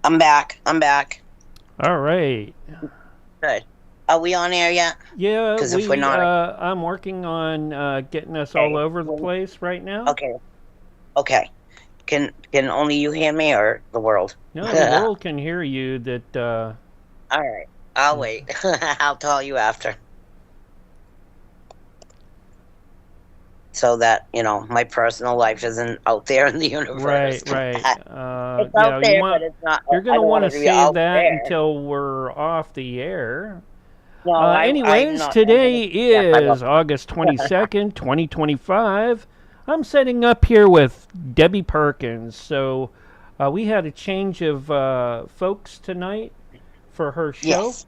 I'm back. I'm back. All right. Good. Are we on air yet? Yeah, Because if we're not, I'm working on getting us all okay. over the place right now. Okay. Okay. Can only you hear me or the world? No, the All world can hear you. That right. I'll yeah. wait. I'll tell you after, so that my personal life isn't out there in the Right, universe. right. It's out Yeah, there, but it's not. you're I gonna don't want want to it to be save out that there. until we're off the air. No, I'm Anyways, not. I'm gonna. today Yes, I will. is August 22nd, 2025. I'm setting up here with Debbie Perkins. So we had a change of folks tonight for her show, Yes.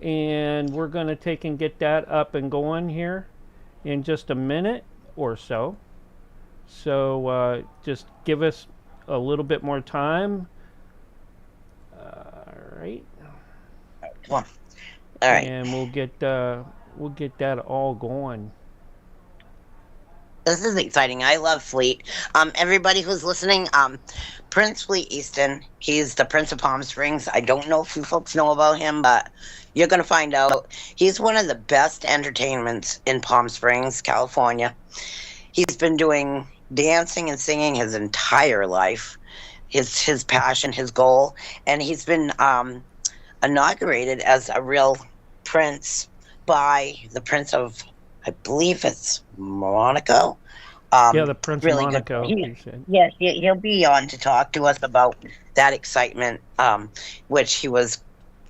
and we're going to take and get that up and going here in just a minute or so. So just give us a little bit more time. All right, Come on. All right. and we'll get that all going. This is exciting. I love Fleet. Everybody who's listening, Prince Fleet Easton. He's the Prince of Palm Springs. I don't know if you folks know about him, but you're gonna find out. He's one of the best entertainments in Palm Springs, California. He's been doing dancing and singing his entire life. His passion, his goal, and he's been inaugurated as a real prince by the Prince of, I believe it's Monaco. Yeah, the Prince of Really good. Monaco. He said. Yes, he'll be on to talk to us about that excitement, which he was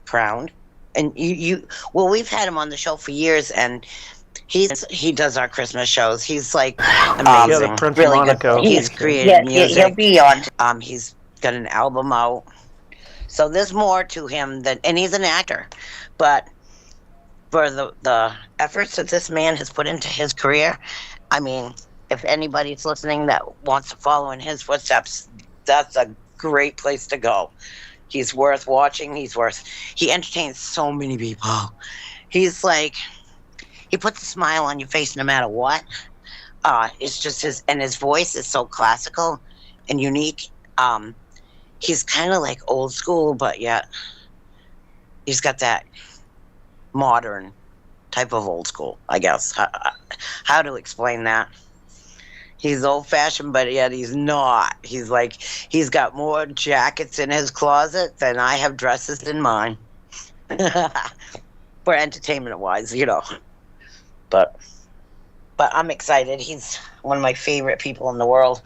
crowned. And well, we've had him on the show for years, and he does our Christmas shows. He's like Yeah, the amazing, Prince of really good. Monaco. He's He said. created music. He'll be on. He's got an album out, so there's more to him than, and he's an actor, but for the efforts that this man has put into his career, I mean, if anybody's listening that wants to follow in his footsteps, that's a great place to go. He's worth watching. He entertains so many people. He's like, he puts a smile on your face no matter what. It's just his voice is so classical and unique. He's kind of like old school, but yet he's got that modern type of old school, I guess. How to explain that? He's old fashioned, but yet he's not. He's like, he's got more jackets in his closet than I have dresses in mine. For entertainment wise. But I'm excited. He's one of my favorite people in the world.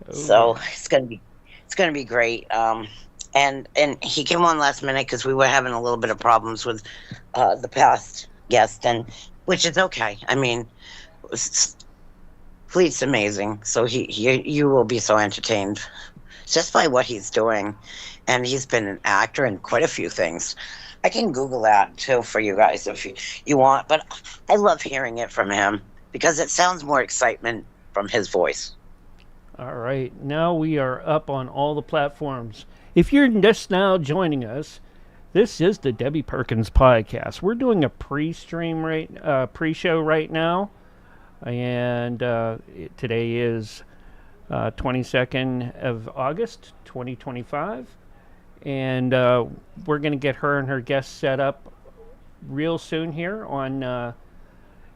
Oh So yeah. it's gonna be great. And he came on last minute because we were having a little bit of problems with the past guest, and which is okay. I mean, Fleet's amazing, so you will be so entertained just by what he's doing, and he's been an actor in quite a few things. I can Google that too for you guys if you want, but I love hearing it from him because it sounds more excitement from his voice. All right. Now we are up on all the platforms. If you're just now joining us, this is the Debbie Perkins podcast. We're doing a pre-show right now, and today is 22nd of August, 2025, and we're going to get her and her guests set up real soon here on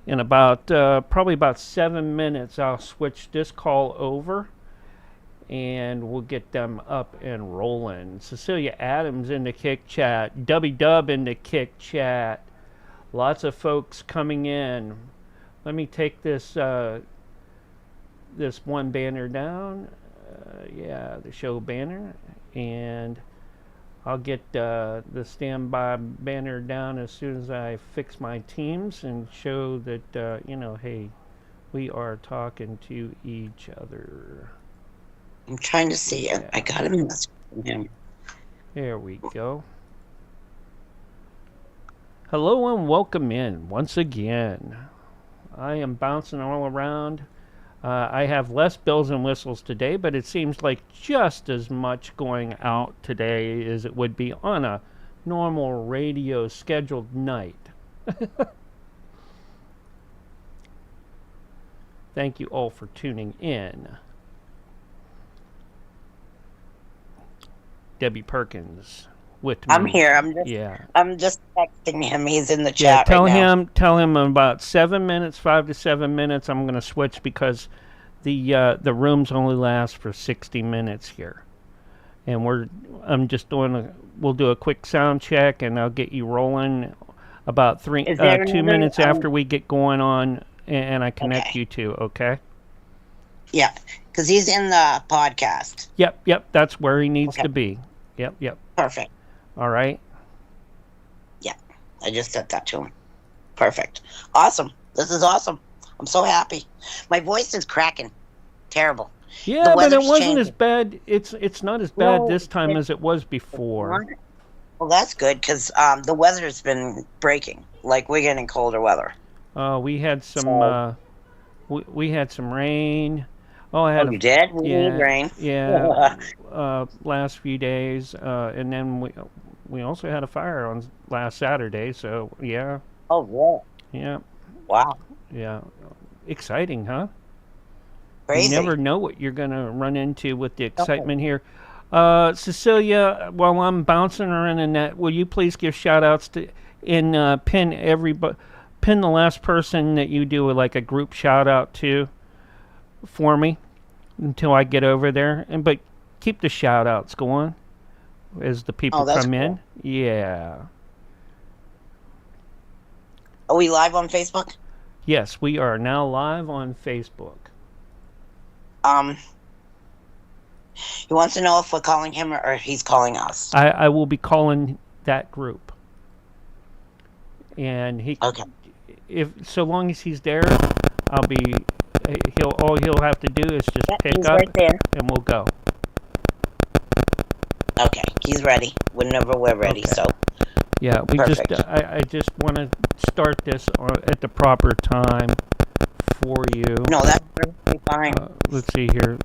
in about probably about 7 minutes. I'll switch this call over and we'll get them up and rolling. Cecilia Adams in the Kick Chat, Dubby Dub in the Kick Chat. Lots of folks coming in. Let me take this one banner down. Yeah, the show banner, and I'll get the standby banner down as soon as I fix my teams and show that hey, we are talking to each other. I'm trying to see it. I Yeah, got a message from him. there we go. Hello and welcome in once again. I am bouncing all around. I have less bells and whistles today, but it seems like just as much going out today as it would be on a normal radio scheduled night. Thank you all for tuning in. Debbie Perkins with me. I'm here. Yeah. I'm just texting him. He's in the Yeah, chat right now. tell him in about 7 minutes, 5 to 7 minutes. I'm going to switch because the rooms only last for 60 minutes here, and we'll do a quick sound check, and I'll get you rolling about 2 minutes after we get going on, and I connect you two. Okay. Yeah, because he's in the podcast. Yep. That's where he needs to be. Yep. Perfect. All right. Yeah, I just said that to him. Perfect. Awesome. This is awesome. I'm so happy. My voice is cracking. Terrible. Yeah, but it wasn't as bad. It's not as bad this time as it was before. Well, that's good because the weather's been breaking. Like, we're getting colder weather. We had some. We had some rain. You did? We need rain. Yeah. Last few days, and then we also had a fire on last Saturday. So yeah. Oh yeah. Yeah. Wow. Yeah. Exciting, huh? Crazy. You never know what you're gonna run into with the excitement here. Cecilia, while I'm bouncing around in that, will you please give shout outs to and pin the last person that you do like a group shout out to for me until I get over there, but keep the shout outs going as the people come in. Yeah. Are we live on Facebook? Yes, we are now live on Facebook. He wants to know if we're calling him or he's calling us. I will be calling that group. And if so long as he's there, all he'll have to do is just pick up and we'll go. Okay, he's ready whenever we're ready. Okay. So yeah, I just want to start this at the proper time for you. No, that's perfectly fine. Let's see here.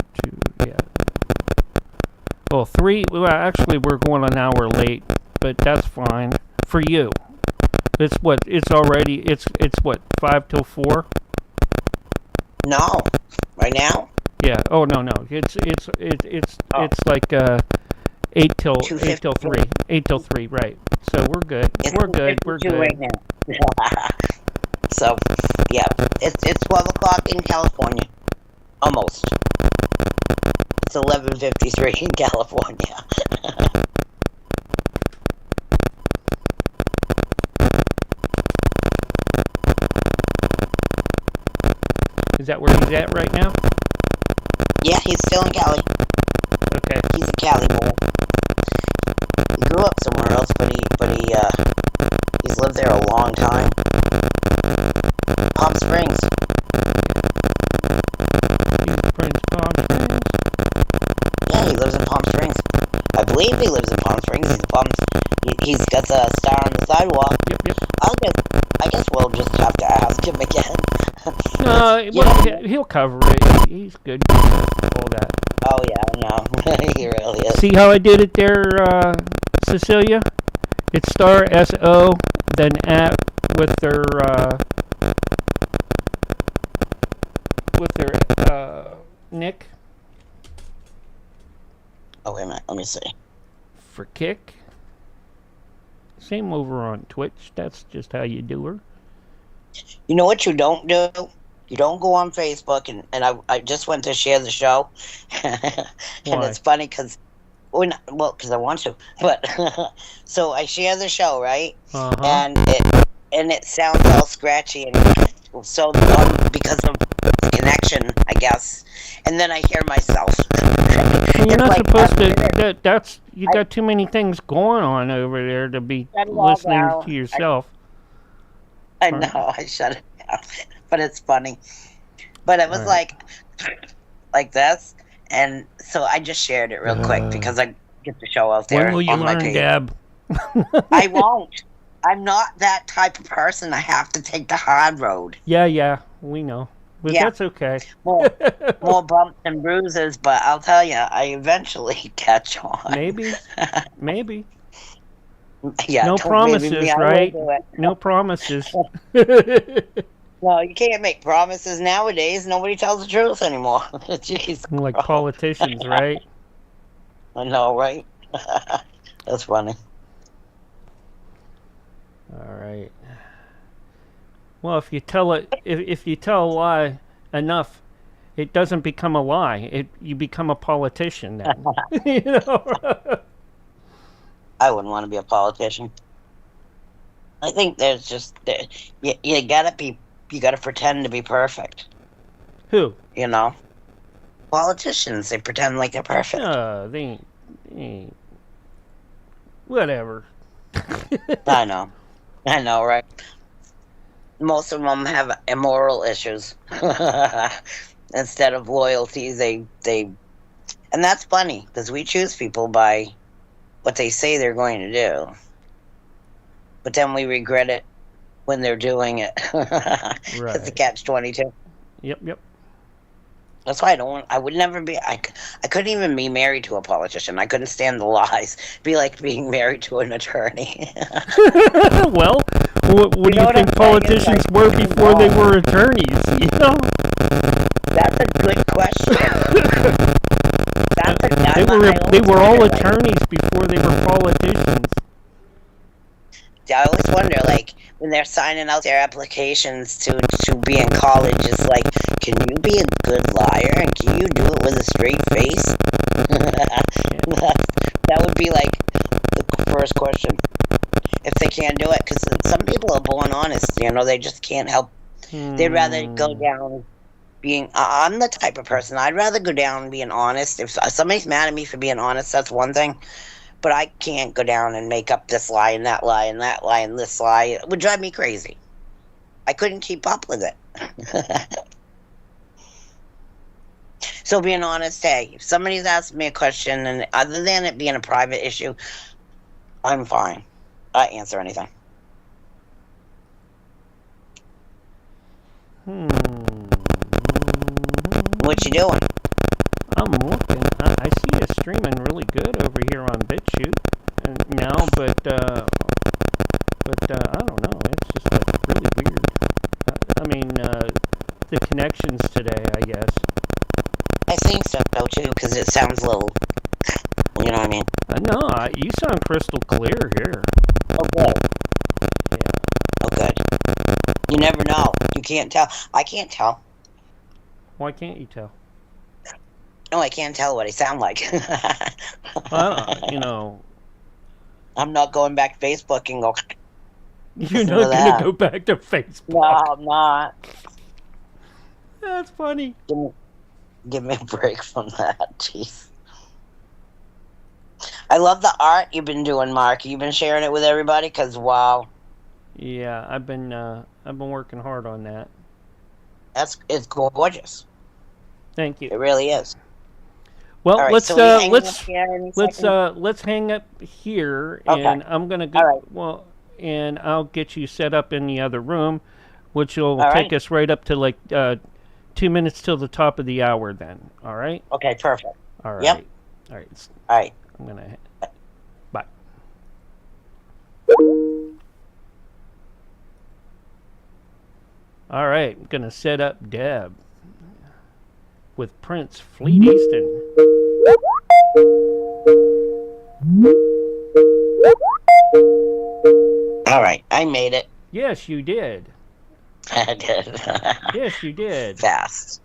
Well, 3. Well, actually, we're going an hour late, but that's fine for you. It's what? It's already. It's what? 5 till 4. No, right now. Yeah. Oh no. It's like 8 till 3. 8 till 3. Right. So we're good. We're good. Right now. So yeah, it's 12 o'clock in California. Almost. It's 11:53 in California. Is that where he's at right now? Yeah, he's still in Cali. Okay. He's a Cali boy. He grew up somewhere else, but he's lived there a long time. Palm Springs. Palm Springs? Yeah, he lives in Palm Springs. I believe he lives in Palm Springs. He's got the star on the sidewalk. Yep. I guess we'll just have to ask him again. He'll cover it. He's good with all that. Oh yeah, I know. He really is. See how I did it there, Cecilia? It's star SO, then at with their nick. Oh wait a minute, let me see. For kick. Same over on Twitch. That's just how you do her. You know what you don't do? You don't go on Facebook, and I just went to share the show, and it's funny because, because I want to, but so I share the show, right? And it sounds all scratchy, and so because of the connection, I guess, and then I hear myself. You're not supposed to. You got too many things going on over there to be listening to yourself. I know, I shut it down, but it's funny. But it was like this, and so I just shared it real quick because I get the show out there. When will you learn, Deb? I won't. I'm not that type of person. I have to take the hard road. Yeah, we know. But that's okay. More bumps and bruises, but I'll tell you, I eventually catch on. Maybe. Yeah, no promises, right? No promises. Well, you can't make promises nowadays. Nobody tells the truth anymore. Jeez. Like politicians, right? I know, right? That's funny. All right. Well, if you tell a lie enough, it doesn't become a lie. You become a politician then. You know. I wouldn't want to be a politician. I think there's just you gotta pretend to be perfect. Who? You know, politicians, they pretend like they're perfect. They ain't. Whatever. I know, right? Most of them have immoral issues. Instead of loyalties, they, and that's funny because we choose people by what they say they're going to do, but then we regret it when they're doing it. Right. It's the catch-22. Yep. That's why I would never be. I couldn't even be married to a politician. I couldn't stand the lies. It'd be like being married to an attorney. Well, what do you think politicians were before they were attorneys? You know. That's a good question. They were all attorneys before they were politicians. I always wonder, like, when they're signing out their applications to be in college, it's like, can you be a good liar and can you do it with a straight face? That would be like the first question. If they can't do it, because some people are born honest, you know, they just can't help. They'd rather go down being. I'm the type of person, I'd rather go down being honest. If somebody's mad at me for being honest, that's one thing. But I can't go down and make up this lie and that lie and that lie and this lie. It would drive me crazy. I couldn't keep up with it. So being honest, hey, if somebody's asked me a question, and other than it being a private issue, I'm fine. I answer anything. What you doing? I'm looking. I see you streaming really good over here on BitChute now, but I don't know. It's just really weird. I mean, the connections today, I guess. I think so too, because it sounds a little. You know what I mean? No, you sound crystal clear here. Oh, good. Yeah. Oh, good. You never know. You can't tell. I can't tell. Why can't you tell? No, I can't tell what I sound like. You know. I'm not going back to Facebook and go. You're not going to go back to Facebook. No, I'm not. That's funny. Give me a break from that. Jeez. I love the art you've been doing, Mark. You've been sharing it with everybody, because wow. Yeah, I've been working hard on that. It's gorgeous. Thank you. It really is. Well, right, let's so let's hang up here, okay. and I'm gonna go. Right. Well, and I'll get you set up in the other room, which will take us right up to like 2 minutes till the top of the hour. Then, all right. Okay, perfect. All right. Yep. All right. All right. I'm gonna. Bye. All right. I'm gonna set up Deb with Prince Fleet Easton. All right, I made it. Yes, you did. I did. Yes, you did. Fast.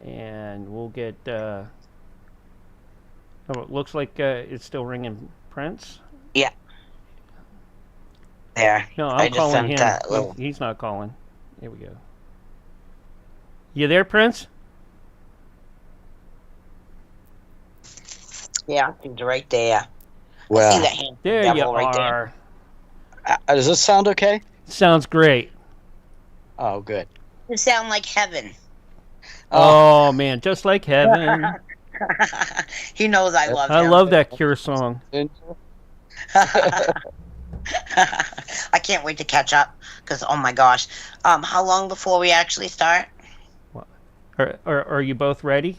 And we'll get. Oh, it looks like it's still ringing. Prince. Yeah. There. No, I'm calling him. He's not calling. Here we go. You there, Prince? Yeah, he's right there. Well, I see that hand There you right are. there. Does this sound okay? Sounds great. Oh, good. You sound like heaven. Oh man, just like heaven. He knows I love him. I love that Cure song. I can't wait to catch up, because oh my gosh. How long before we actually start? Are you both ready?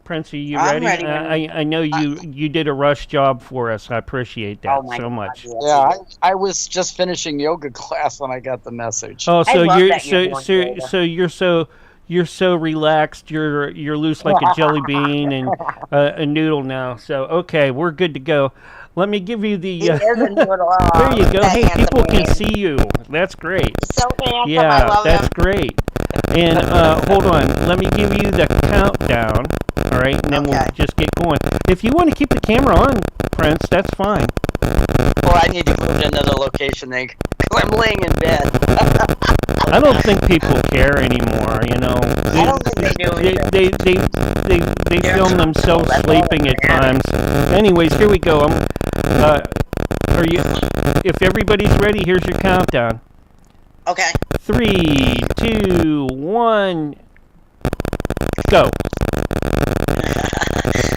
Prince, are you I'm ready? ready. I know you did a rush job for us. I appreciate that so much. Yes, Yeah, I was just finishing yoga class when I got the message. Oh, so I love you're that you're doing yoga. so you're so relaxed. You're loose like a jelly bean and a noodle now. So okay, we're good to go. Let me give you the. He is a noodle. There you go. That Hey, handsome people can man. see you. That's great. He's so handsome. I Yeah, love that's him. great. And hold on, let me give you the countdown. All right, and then we'll Okay. just get going. If you want to keep the camera on, Prince, that's fine. Well, I need to move to another location then, because I'm laying in bed. I don't think people care anymore. You know, I don't think they do either. they They're film themselves comfortable, that's all sleeping at that times. Anyways, here we go. Are you? If everybody's ready, here's your countdown. Okay. 3, 2, 1, go.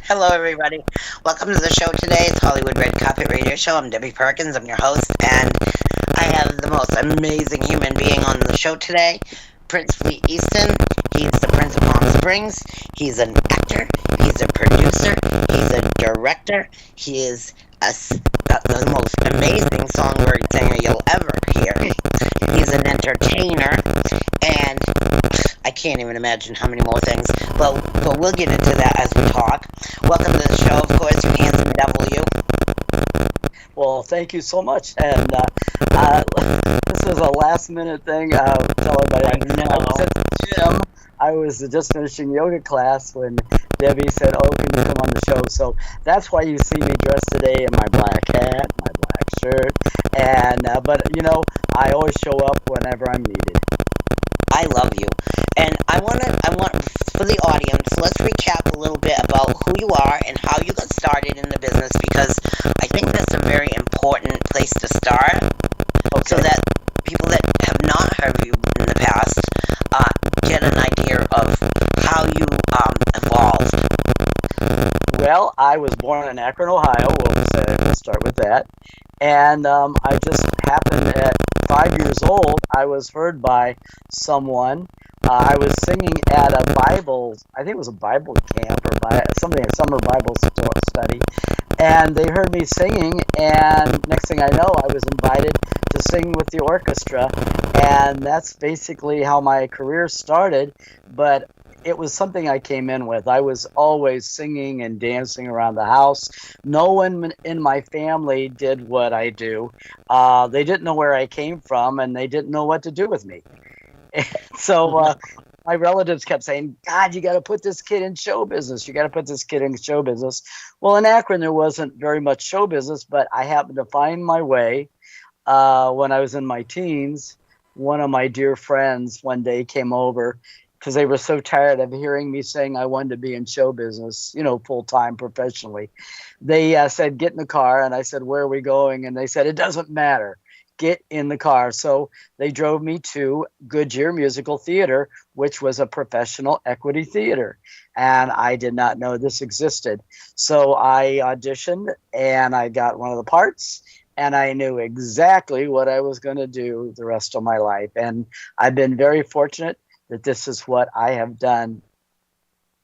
Hello, everybody. Welcome to the show today. It's Hollywood Red Carpet Radio Show. I'm Debbie Perkins. I'm your host, and I have the most amazing human being on the show today, Prince EASTON. He's the Prince of Palm Springs. He's an actor. He's a producer. He's a director. He is the most amazing songwriter singer you'll ever hear. He's an entertainer, and I can't even imagine how many more things, but we'll get into that as we talk. Welcome to the show, of course, you handsome devil, you. Well, thank you so much. And this is a last-minute thing. I'll tell everybody. I was at the gym. I was just finishing yoga class when Debbie said, "Oh, can you come on the show?" So that's why you see me dressed today in my black hat, my black shirt, and but you know, I always show up whenever I'm needed. I love you. And I want for the audience, let's recap a little bit about who you are and how you got started in the business, because I think that's a very important place to start. Okay. So that people that have not heard of you in the past get an idea of how you evolved. Well, I was born in Akron, Ohio. We'll start with that. And I just happened at 5 years old, I was heard by someone. I was singing at a Bible, I think it was a Bible camp or something, a summer Bible study. And they heard me singing, and next thing I know, I was invited to sing with the orchestra. And that's basically how my career started. But it was something I came in with. I was always singing and dancing around the house. No one in my family did what I do. They didn't know where I came from, and they didn't know what to do with me. So my relatives kept saying, "God, you got to put this kid in show business. You got to put this kid in show business." Well, in Akron, there wasn't very much show business, but I happened to find my way when I was in my teens. One of my dear friends one day came over, because they were so tired of hearing me saying I wanted to be in show business, you know, full-time professionally. They said, "Get in the car." And I said, "Where are we going?" And they said, "It doesn't matter. Get in the car." So they drove me to Goodyear Musical Theater, which was a professional equity theater. And I did not know this existed. So I auditioned, and I got one of the parts. And I knew exactly what I was going to do the rest of my life. And I've been very fortunate that this is what I have done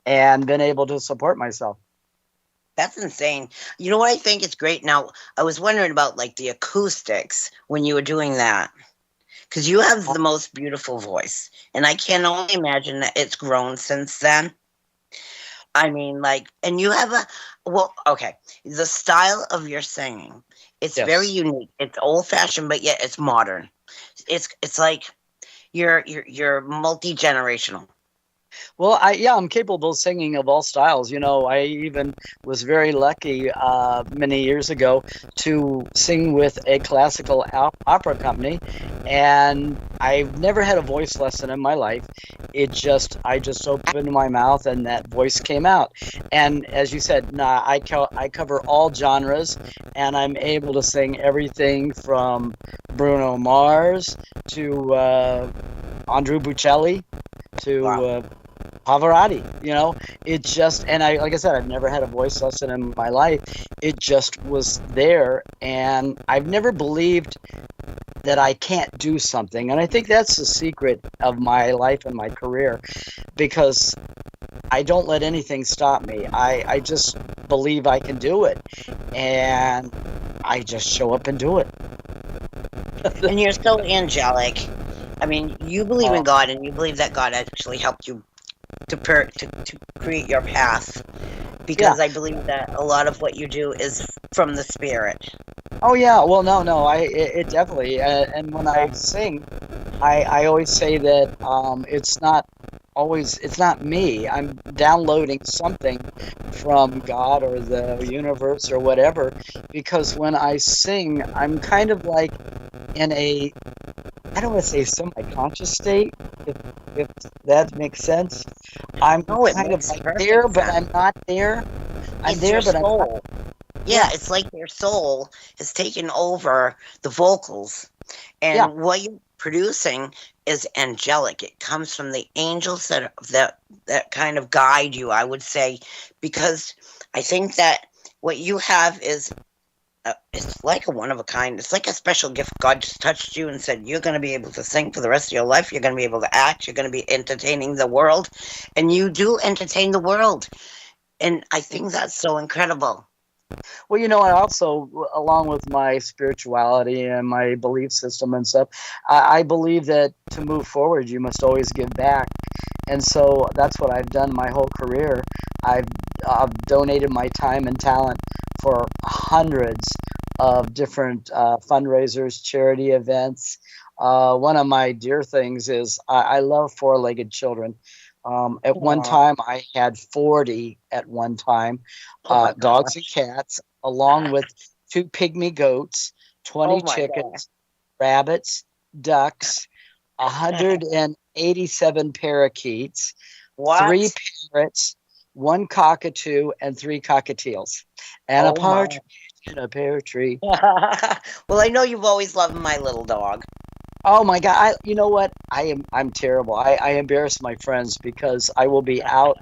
and been able to support myself. That's insane. You know what I think is great? Now, I was wondering about like the acoustics when you were doing that, because you have the most beautiful voice, and I can only imagine that it's grown since then. I mean, like, and you have the style of your singing, it's Yes. very unique. It's old fashioned, but yet it's modern. It's like you're multi-generational. Well, I'm capable of singing of all styles. You know, I even was very lucky many years ago to sing with a classical opera company, and I've never had a voice lesson in my life. I just opened my mouth, and that voice came out. And as you said, I cover all genres, and I'm able to sing everything from Bruno Mars to Andrew Bocelli to Wow. Pavarotti. You know, it just, and like I said, I've never had a voice lesson in my life. It just was there, and I've never believed that I can't do something. And I think that's the secret of my life and my career, because I don't let anything stop me. I just believe I can do it, and I just show up and do it. And you're so angelic. I mean, you believe in God, and you believe that God actually helped you to create your path, because I believe that a lot of what you do is from the spirit. Oh yeah, well no, it definitely. And when I sing, I always say that it's not me. I'm downloading something from God or the universe or whatever, because when I sing, I'm kind of like in a, I don't want to say semi-conscious state, if that makes sense. I'm No, it kind of makes like perfect there, but sense. I'm not there. I'm It's there, your but I'm not. soul. Yeah, it's like your soul has taken over the vocals, Yeah. and what you're producing is angelic. It comes from the angels that kind of guide you, I would say, because I think that what you have is it's like a one of a kind. It's like a special gift. God just touched you and said, "You're going to be able to sing for the rest of your life. You're going to be able to act. You're going to be entertaining the world," and you do entertain the world. And I think that's so incredible. Well, you know, I also, along with my spirituality and my belief system and stuff, I believe that to move forward, you must always give back. And so that's what I've done my whole career. I've donated my time and talent for hundreds of different fundraisers, charity events. One of my dear things is I love four-legged children. At one Aw. time, I had 40 at one time, Oh my dogs and gosh. cats, along with 2 pygmy goats, Oh 20 my God. chickens, rabbits, ducks, 187 parakeets, 3 What? parrots, 1 cockatoo, and 3 cockatiels, and a Oh my. partridge in a pear tree. Well, I know you've always loved my little dog. Oh my God! You know what? I'm terrible. I embarrass my friends because I will be out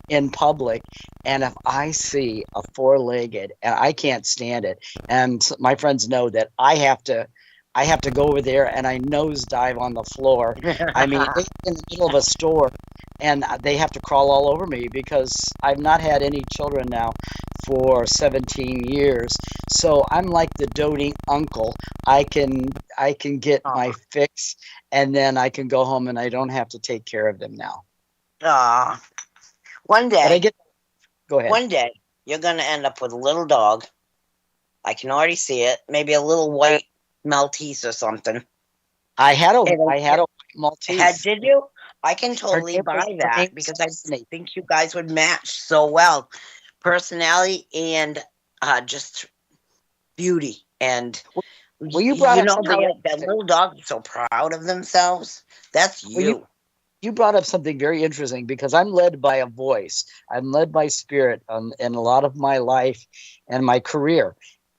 in public, and if I see a four-legged, and I can't stand it, and my friends know that I have to go over there and I nosedive on the floor. I mean, in the middle of a store, and they have to crawl all over me because I've not had any children now for 17 years. So I'm like the doting uncle. I can get my fix, and then I can go home and I don't have to take care of them now. Aw. One But I day, get, go ahead. one day, you're gonna end up with a little dog. I can already see it. Maybe a little white Maltese or something. It'll I had a Had Maltese. did you? I can Her totally name was buy her name that was because I Destiny. think you guys would match so well, personality and just beauty. And Well, you brought you up know something how like that interesting. little dog is so proud of themselves. That's Well, you. you brought up something very interesting because I'm led by a voice. I'm led by spirit in a lot of my life and my career.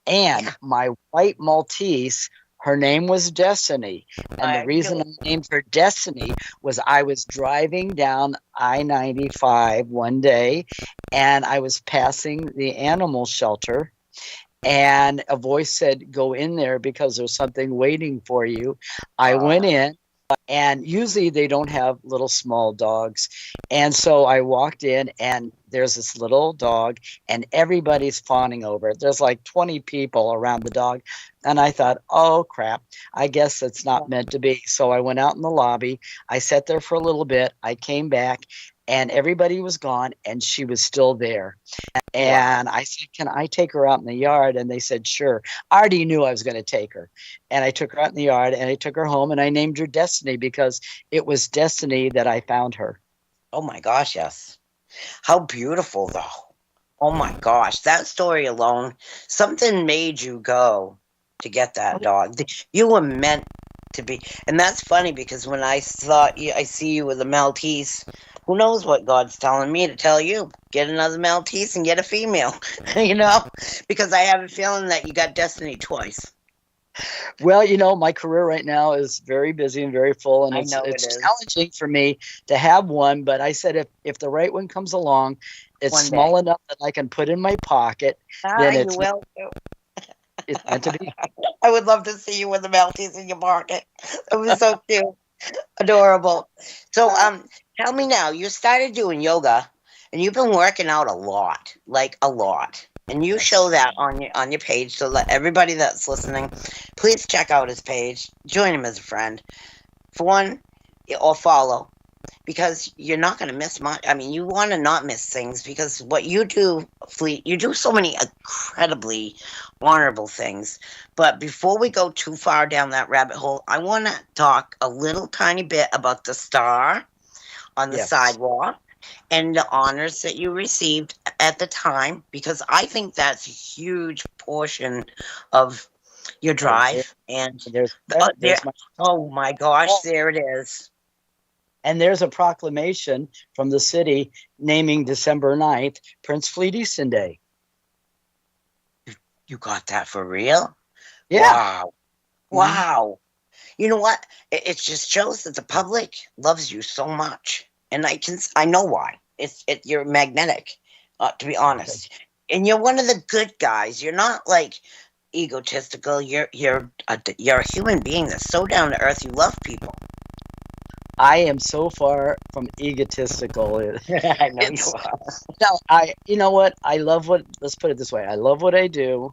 And Yeah, my white Maltese, her name was Destiny. And the I reason I do. named her Destiny was I was driving down I-95 one day, and I was passing the animal shelter, and a voice said, "Go in there because there's something waiting for you." I went in, and usually they don't have little small dogs. And so I walked in, and there's this little dog, and everybody's fawning over it. There's like 20 people around the dog. And I thought, oh crap, I guess it's not meant to be. So I went out in the lobby. I sat there for a little bit. I came back, and everybody was gone, and she was still there. Wow. And I said, "Can I take her out in the yard?" And they said, "Sure." I already knew I was going to take her. And I took her out in the yard, and I took her home, and I named her Destiny because it was destiny that I found her. Oh my gosh, yes. How beautiful though. Oh my gosh, that story alone, something made you go to get that dog. You were meant to be. And that's funny because when I see you with a Maltese, who knows what God's telling me to tell you? Get another Maltese and get a female, you know? Because I have a feeling that you got destiny twice. Well, you know, my career right now is very busy and very full, and I know it it's is. challenging for me to have one. But I said if the right one comes along, it's One day. small enough that I can put in my pocket, Ah, then you will too. it's meant to be. I would love to see you with the Maltese in your pocket. It was so cute. Adorable. So, tell me now, you started doing yoga and you've been working out a lot, like a lot. And you show that on your page, so let everybody that's listening, please check out his page, join him as a friend. for one, or follow, because you're not going to miss much. I mean, you want to not miss things because what you do, Fleet, you do so many incredibly honorable things. But before we go too far down that rabbit hole, I want to talk a little tiny bit about the star on the Yes. sidewalk and the honors that you received at the time, because I think that's a huge portion of your Oh, there, drive. And there's there, there's my oh my gosh, oh, there it is. and there's a proclamation from the city naming December 9th Prince Fleet Easton Day. You got that for real? Yeah. Wow. Mm-hmm. Wow. You know what? It just shows that the public loves you so much. And I know why. You're magnetic, to be honest. And you're one of the good guys. You're not like egotistical. You're a human being that's so down to earth. You love people. I am so far from egotistical. I know you It's are. no, you know what? Let's put it this way. I love what I do,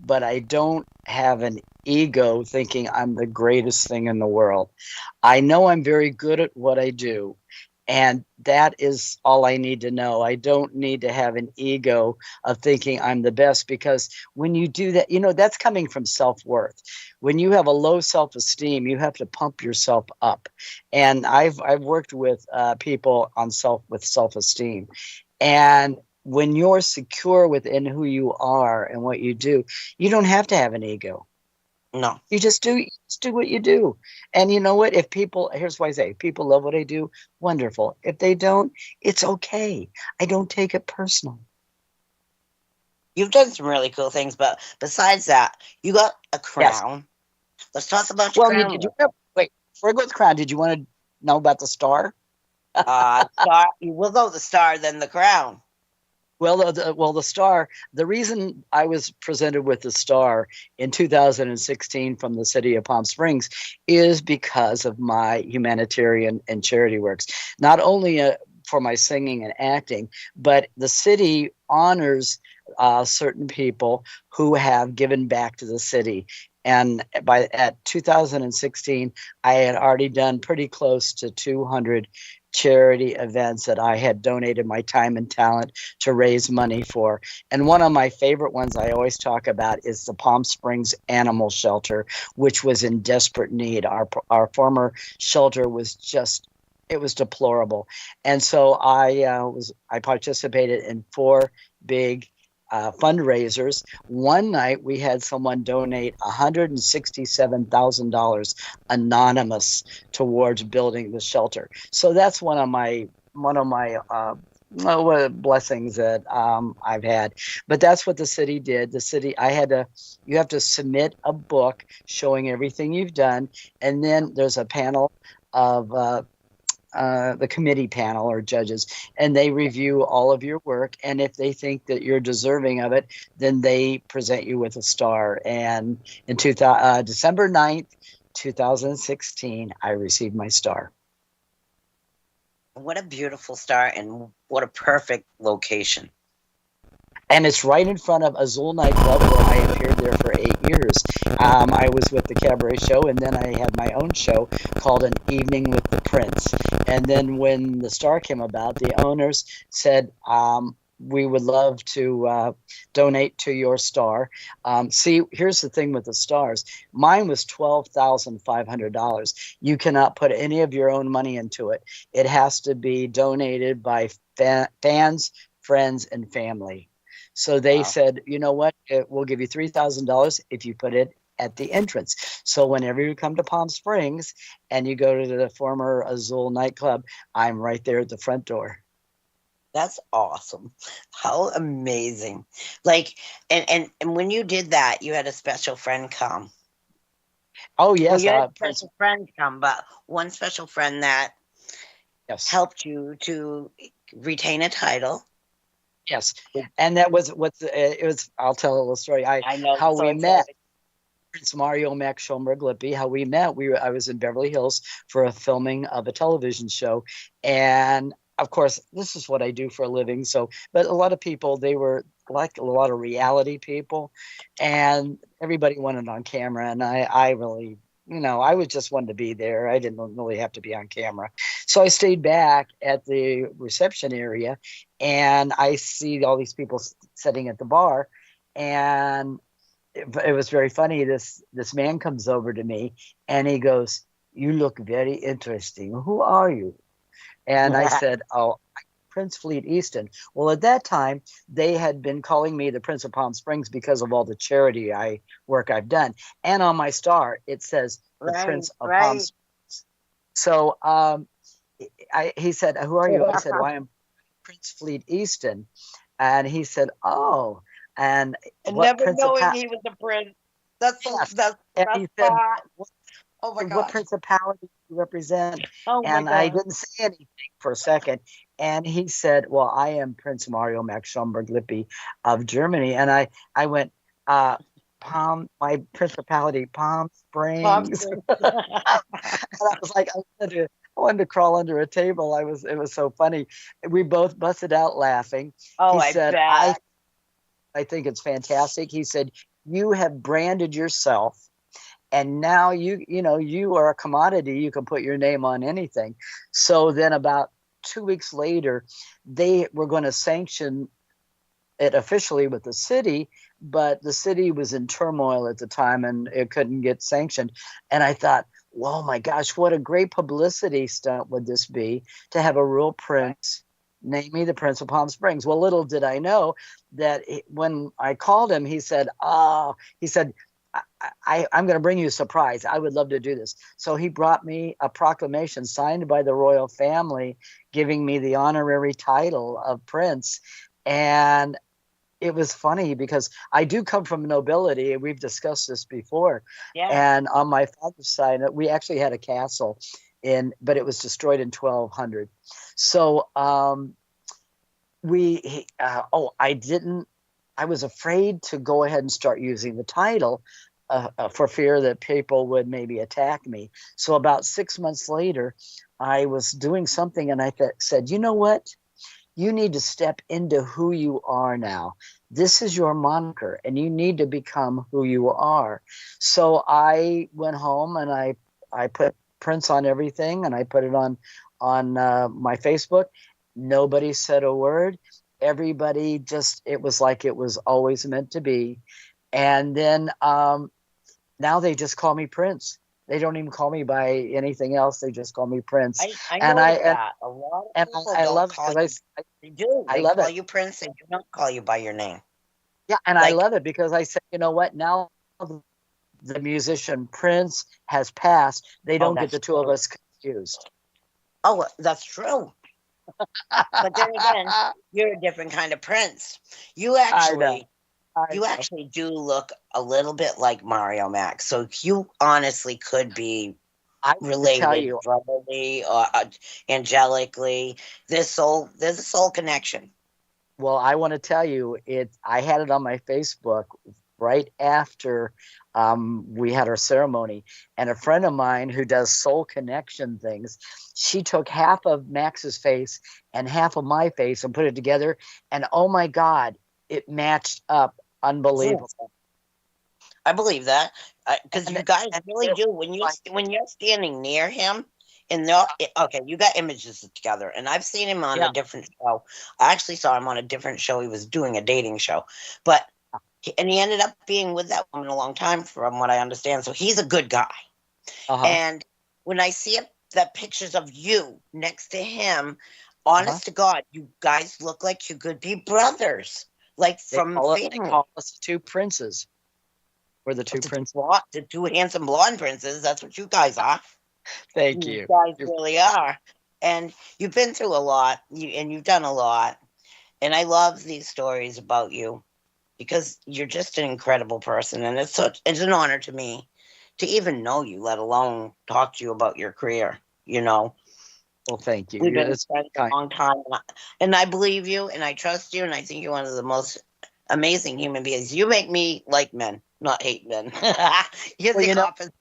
but I don't have an ego thinking I'm the greatest thing in the world. I know I'm very good at what I do, and that is all I need to know. I don't need to have an ego of thinking I'm the best, because when you do that, that's coming from self-worth. When you have a low self-esteem, you have to pump yourself up. And I've worked with people on self-esteem, and when you're secure within who you are and what you do, you don't have to have an ego. No. You just do what you do. And you know what? Here's why I say, if people love what I do, wonderful. If they don't, it's okay. I don't take it personal. You've done some really cool things, but besides that, you got a Yes. crown. Let's talk about your Well, crown. wait, before I go with the crown, did you want to know about the star? Star. We'll go with the star, then the crown. Well, the star, the reason I was presented with the star in 2016 from the city of Palm Springs is because of my humanitarian and charity works. Not only for my singing and acting, but the city honors certain people who have given back to the city. And at 2016, I had already done pretty close to 200 charity events that I had donated my time and talent to raise money for. And one of my favorite ones I always talk about is the Palm Springs Animal Shelter, which was in desperate need. Our former shelter was it was deplorable. And so I participated in 4 big fundraisers. One night we had someone donate $167,000 anonymous towards building the shelter. So that's one of my blessings that I've had. But that's what the city did. You have to submit a book showing everything you've done, and then there's a panel of the committee panel or judges, and they review all of your work. And if they think that you're deserving of it, then they present you with a star. And in December 9th, 2016, I received my star. What a beautiful star, and what a perfect location. And it's right in front of Azul nightclub, where I appeared there for 8 years. I was with the cabaret show, and then I had my own show called An Evening with the Prince. And then when the star came about, the owners said, we would love to donate to your star. See, here's the thing with the stars. Mine was $12,500. You cannot put any of your own money into it. It has to be donated by fans, friends, and family. So they said, you know what? We'll give you $3,000 if you put it at the entrance. So whenever you come to Palm Springs and you go to the former Azul nightclub, I'm right there at the front door. That's awesome. How amazing. Like, and when you did that, you had a special friend come. Oh, yes. Well, you had a special friend come, but one special friend that helped you to retain a title. Yes, and that was it was. I'll tell a little story. I know how we met. Prince Mario Max Schomburg Lippy. How we met. I was in Beverly Hills for a filming of a television show, and of course, this is what I do for a living. So, but a lot of people, they were like a lot of reality people, and everybody wanted on camera, and I really, I was just wanted to be there. I didn't really have to be on camera. So I stayed back at the reception area, and I see all these people sitting at the bar, and it was very funny. This man comes over to me, and he goes, "You look very interesting. Who are you?" And I said, "Oh, Prince Fleet Easton." Well, at that time, they had been calling me the Prince of Palm Springs because of all the charity work I've done. And on my star, it says the Prince of Palm Springs. So he said, "Who are you?" I said, "Well, I am Prince Fleet Easton." And he said, "Oh, and what never knowing he was a prince. That's he said, oh my what gosh. principality do you represent?" Oh my And God. I didn't say anything for a second. And he said, "Well, I am Prince Mario Max Schaumburg-Lippe of Germany." And I went, my principality, Palm Springs. And I was like, I wanted to crawl under a table. It was so funny. We both busted out laughing. Oh, He I said, bet. I think it's fantastic. He said, "You have branded yourself, and now you are a commodity. You can put your name on anything." So then about 2 weeks later, they were going to sanction it officially with the city, but the city was in turmoil at the time and it couldn't get sanctioned. And I thought, "Whoa, my gosh, what a great publicity stunt would this be to have a real prince name me the Prince of Palm Springs." Well, little did I know that when I called him, he said, I'm going to bring you a surprise. I would love to do this. So he brought me a proclamation signed by the royal family, giving me the honorary title of prince. And it was funny because I do come from nobility, and we've discussed this before. Yeah. And on my father's side, we actually had a castle but it was destroyed in 1200. So I was afraid to go ahead and start using the title for fear that people would maybe attack me. So about 6 months later, I was doing something, and I said, "You know what? You need to step into who you are now. This is your moniker, and you need to become who you are." So I went home and I put Prince on everything, and I put it on my Facebook. Nobody said a word. Everybody it was like it was always meant to be. And then now they just call me Prince. They don't even call me by anything else. They just call me Prince. I know that. A lot of people I don't love it call because you. They do. I They love call it. you Prince. They do not call you by your name. Yeah, and I love it because I said, "You know what? Now the musician Prince has passed. They don't get the two of us confused." Oh, that's true. But then again, you're a different kind of Prince. You actually do look a little bit like Mario Max. So you honestly could be related brotherly or angelically. There's a soul connection. Well, I want to tell you, I had it on my Facebook right after we had our ceremony, and a friend of mine who does soul connection things, she took half of Max's face and half of my face and put it together, and oh my God, it matched up unbelievable. I believe that because you guys really do. When you're standing near him, you got images together, and I've seen him on a different show. I actually saw him on a different show. He was doing a dating show, and he ended up being with that woman a long time, from what I understand. So he's a good guy. And when I see the pictures of you next to him, honest to God, you guys look like you could be brothers, like from family. They call us two princes. We're the two princes. The two handsome blonde princes. That's what you guys are. Thank you. You guys really are. And you've been through a lot, and you've done a lot. And I love these stories about you because you're just an incredible person. And it's an honor to me to even know you, let alone talk to you about your career, Well, thank you. We've been friends a long time. And I believe you, and I trust you, and I think you're one of the most amazing human beings. You make me like men, not hate men. You're the opposite.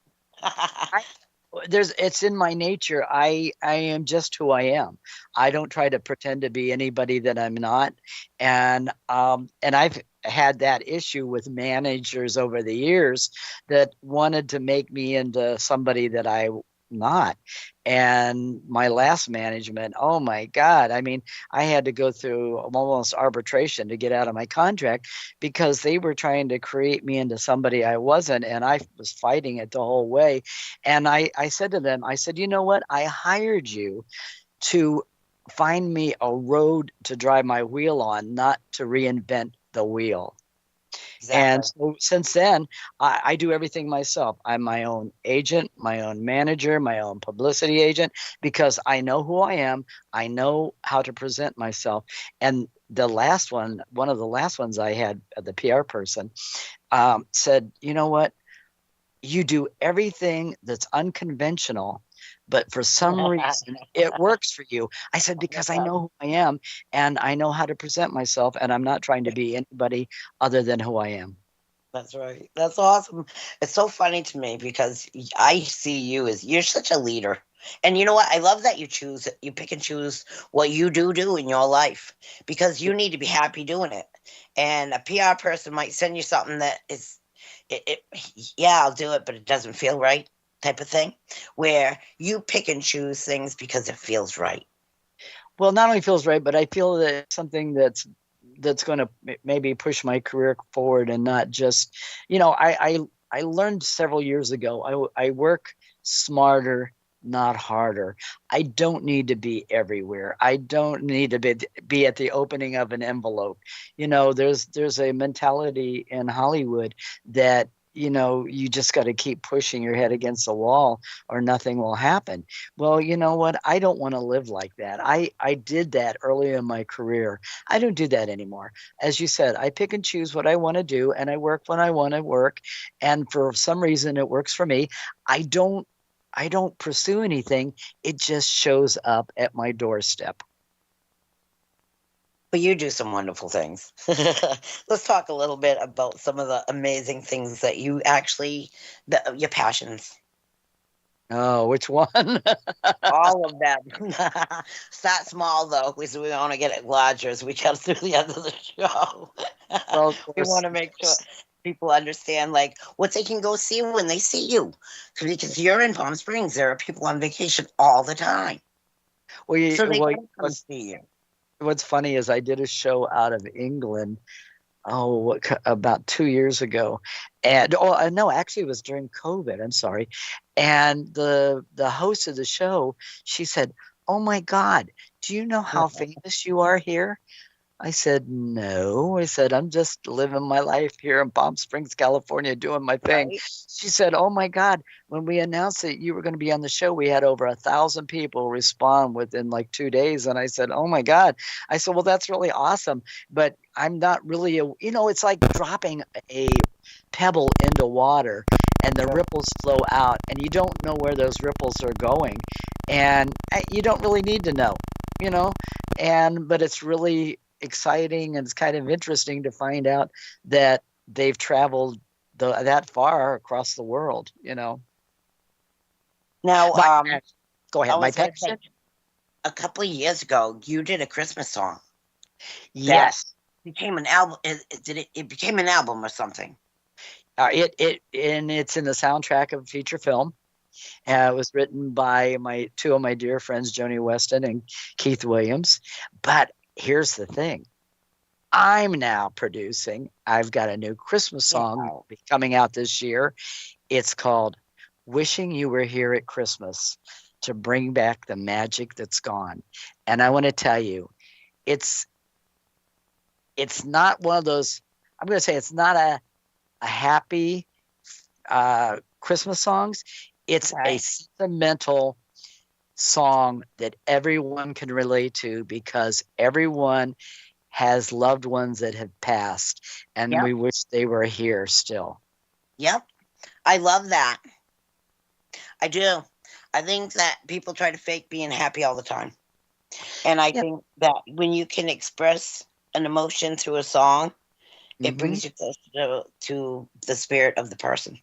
It's in my nature. I am just who I am. I don't try to pretend to be anybody that I'm not. And I've had that issue with managers over the years that wanted to make me into somebody that I not. And my last management, oh my God. I mean, I had to go through almost arbitration to get out of my contract because they were trying to create me into somebody I wasn't. And I was fighting it the whole way. And I said to them, I said, you know what? I hired you to find me a road to drive my wheel on, not to reinvent the wheel. Exactly. And so since then, I do everything myself. I'm my own agent, my own manager, my own publicity agent, because I know who I am. I know how to present myself. And the last one of the last ones I had, the PR person, said, you know what? You do everything that's unconventional, but for some reason it works for you. I said, because I know who I am and I know how to present myself, and I'm not trying to be anybody other than who I am. That's right. That's awesome. It's so funny to me because I see you as you're such a leader. And you know what? I love that you pick and choose what you do in your life because you need to be happy doing it. And a PR person might send you something that is, yeah, I'll do it, but it doesn't feel right type of thing, where you pick and choose things because it feels right. Well, not only feels right, but I feel that it's something that's going to maybe push my career forward and not just, I learned several years ago, I work smarter, not harder. I don't need to be everywhere. I don't need to be at the opening of an envelope. There's a mentality in Hollywood that, you just got to keep pushing your head against the wall or nothing will happen. Well, you know what? I don't want to live like that. I did that early in my career. I don't do that anymore. As you said, I pick and choose what I want to do, and I work when I want to work. And for some reason, it works for me. I don't pursue anything. It just shows up at my doorstep. But you do some wonderful things. Let's talk a little bit about some of the amazing things that you actually, your passions. Oh, which one? All of them. Start small though, because we want to get it larger as we get through the end of the show. Well, We want to make sure people understand like what they can go see when they see you. Because you're in Palm Springs, there are people on vacation all the time. So they can come see you. What's funny is I did a show out of England, about 2 years ago. And no, actually it was during COVID. I'm sorry. And the host of the show, she said, "Oh my God, do you know how famous you are here?" I said, "No." I said, "I'm just living my life here in Palm Springs, California, doing my thing." Right. She said, "Oh my God, when we announced that you were going to be on the show, we had over 1,000 people respond within like 2 days." And I said, "Oh my God." I said, "Well, that's really awesome. But I'm not really, it's like dropping a pebble into water and the ripples flow out and you don't know where those ripples are going. And you don't really need to know, but it's really exciting and it's kind of interesting to find out that they've traveled that far across the world. Now, go ahead. My passion. A couple of years ago, you did a Christmas song. Yes, became an album. It became an album or something? It's in the soundtrack of a feature film. It was written by two of my dear friends, Joni Weston and Keith Williams. But here's the thing. I'm now producing. I've got a new Christmas song coming out this year. It's called "Wishing You Were Here at Christmas to Bring Back the Magic That's Gone." And I want to tell you, it's not one of those, I'm going to say it's not a happy Christmas songs. It's a sentimental song that everyone can relate to because everyone has loved ones that have passed, and we wish they were here still. Yep. I love that. I do. I think that people try to fake being happy all the time. And I think that when you can express an emotion through a song, it brings you closer to the spirit of the person.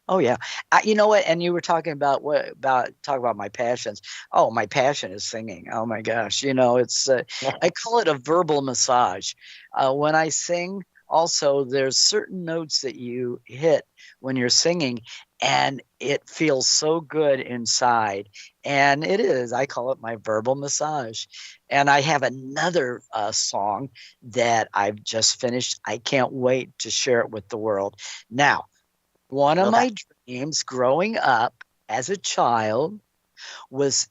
Oh yeah, you know what? And you were talking about talk about my passions. Oh, my passion is singing. Oh my gosh, it's I call it a verbal massage. When I sing, also there's certain notes that you hit when you're singing, and it feels so good inside. And it is, I call it my verbal massage. And I have another song that I've just finished. I can't wait to share it with the world. Now, one of Okay. my dreams growing up as a child was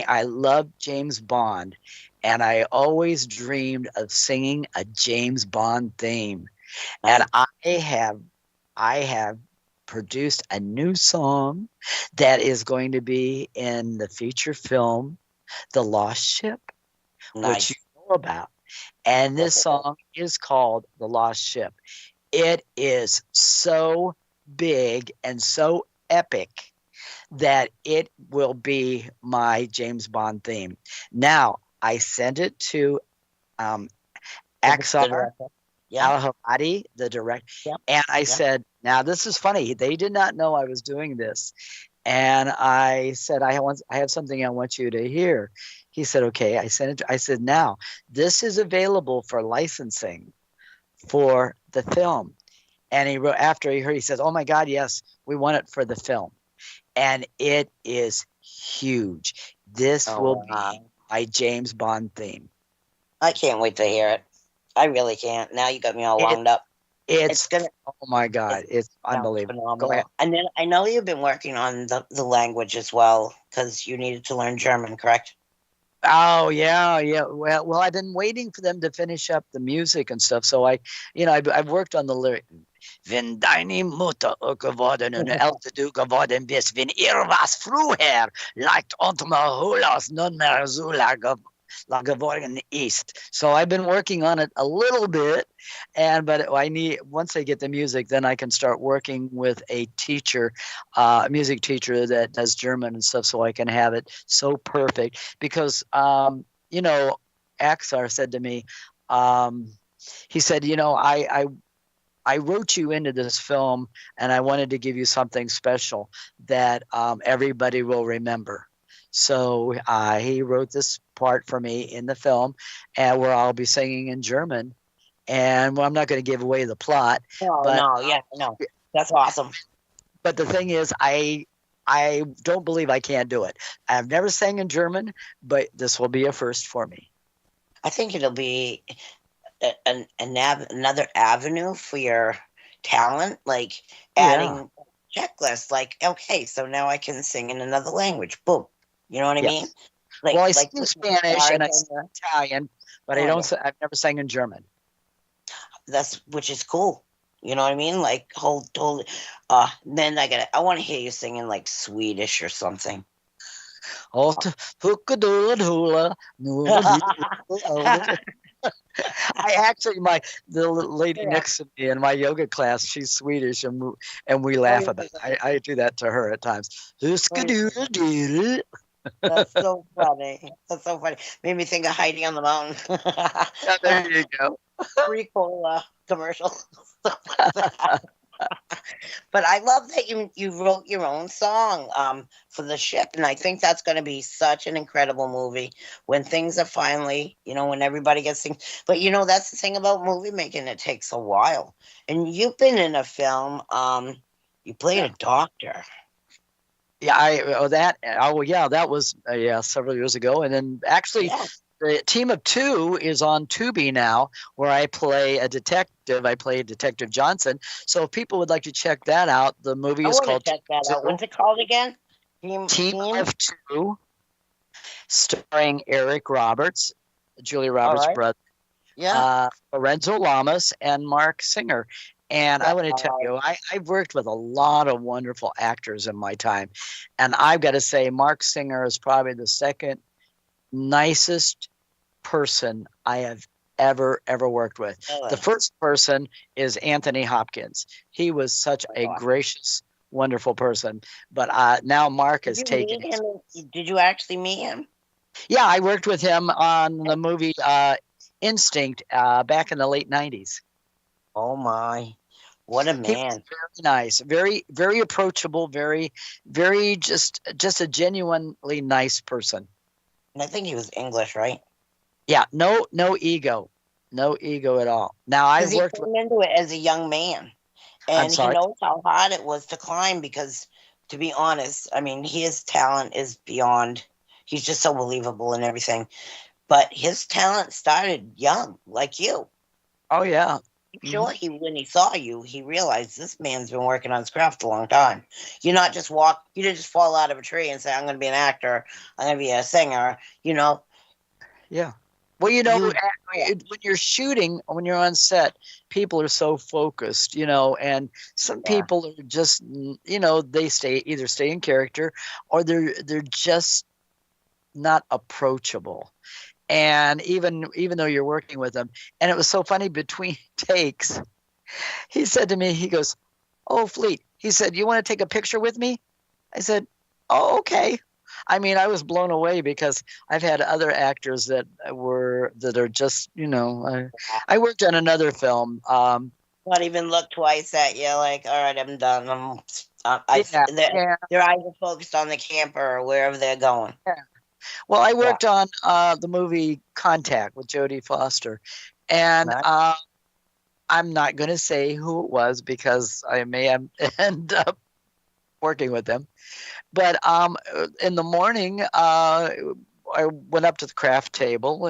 I loved James Bond, and I always dreamed of singing a James Bond theme. And I have produced a new song that is going to be in the feature film The Lost Ship, which you Nice. know about. And this Okay. song is called The Lost Ship. It is so big and so epic that it will be my James Bond theme. Now, I sent it to The Axar director. Yeah. Al-Hamadi, the director, Yeah. and I Yeah. said, now this is funny. They did not know I was doing this. And I said, I have something I want you to hear. He said, okay. I sent it. I said, now this is available for licensing for the film. And he wrote, after he heard, he says, oh my God, yes, we want it for the film. And it is huge. This Oh, will wow. be my James Bond theme. I can't wait to hear it. I really can't. Now you got me all It, wound up. it's, Gonna. oh my God, it's Sounds unbelievable. Go phenomenal. ahead. And then I know you've been working on the language as well because you needed to learn German, correct? Oh yeah, yeah. Well, I've been waiting for them to finish up the music and stuff. So I've worked on the lyric. Wenn deine Mutter geworden und älter du geworden bist, wenn ihr was früher leicht unterholas nunmehr so geworden ist. So I've been working on it a little bit, but I need, once I get the music, then I can start working with a teacher, a music teacher that does German and stuff, so I can have it so perfect. Because Axar said to me, he said, I wrote you into this film, and I wanted to give you something special that everybody will remember. So he wrote this part for me in the film, and where I'll be singing in German. And I'm not going to give away the plot. Oh, but, no, yeah, no. That's awesome. But the thing is, I don't believe I can't do it. I've never sang in German, but this will be a first for me. I think it'll be another avenue for your talent, like adding checklists. Like, okay, so now I can sing in another language. Boom. You know what I mean? Like, well, I like sing Spanish and I sing Italian, but I've never sang in German. Which is cool. You know what I mean? Like, totally. Then I want to hear you singing like Swedish or something. I actually, the lady next to me in my yoga class, she's Swedish, and we laugh about it. I do that to her at times. That's so funny. That's so funny. Made me think of Heidi on the Mountain. Yeah, there you go. Pretty cool commercial. But I love that you wrote your own song for the ship, and I think that's going to be such an incredible movie when things are finally, when everybody gets things. But that's the thing about movie making; it takes a while. And you've been in a film. You played a doctor. Yeah, that was several years ago, and then actually. Yeah. The Team of Two is on Tubi now, where I play a detective. I play Detective Johnson. So if people would like to check that out, the movie is called. Check that out. What's it called again? Team of Two, starring Eric Roberts, Julia Roberts' brother, Lorenzo Lamas, and Mark Singer. And I want to tell you, I've worked with a lot of wonderful actors in my time, and I've got to say, Mark Singer is probably the second nicest person I have ever worked with. The first person is Anthony Hopkins. He was such a gracious, wonderful person. But now Mark has taken. Did you actually meet him? Yeah, I worked with him on the movie Instinct back in the late 90s. Oh my. What a man. He was very nice, very, very approachable, very, very just a genuinely nice person. And I think he was English, right? Yeah, no ego. No ego at all. Now, Because I've he worked with. came into it as a young man, I'm and he sorry. knows how hard it was to climb. Because, to be honest, I mean, his talent is beyond. He's just so believable and everything. But his talent started young, like you. Oh yeah. I'm Mhm. sure when he saw you, he realized this man's been working on his craft a long time. You're not just you didn't just fall out of a tree and say, I'm going to be an actor, I'm going to be a singer, you know. Yeah. Well, You, when you're shooting, when you're on set, people are so focused, and some yeah, people are just, they either stay in character or they're just not approachable. And even though you're working with them, and it was so funny between takes, he said to me, he goes, "Oh, Fleet," he said, "you want to take a picture with me?" I said, "Oh, okay." I mean, I was blown away because I've had other actors that are just, I worked on another film. not even look twice at you, like, all right, I'm done. Yeah, yeah, their eyes are focused on the camper or wherever they're going. yeah. Well, I Yeah, worked on the movie Contact with Jodie Foster, and right? I'm not going to say who it was because I may end up working with them. But in the morning, I went up to the craft table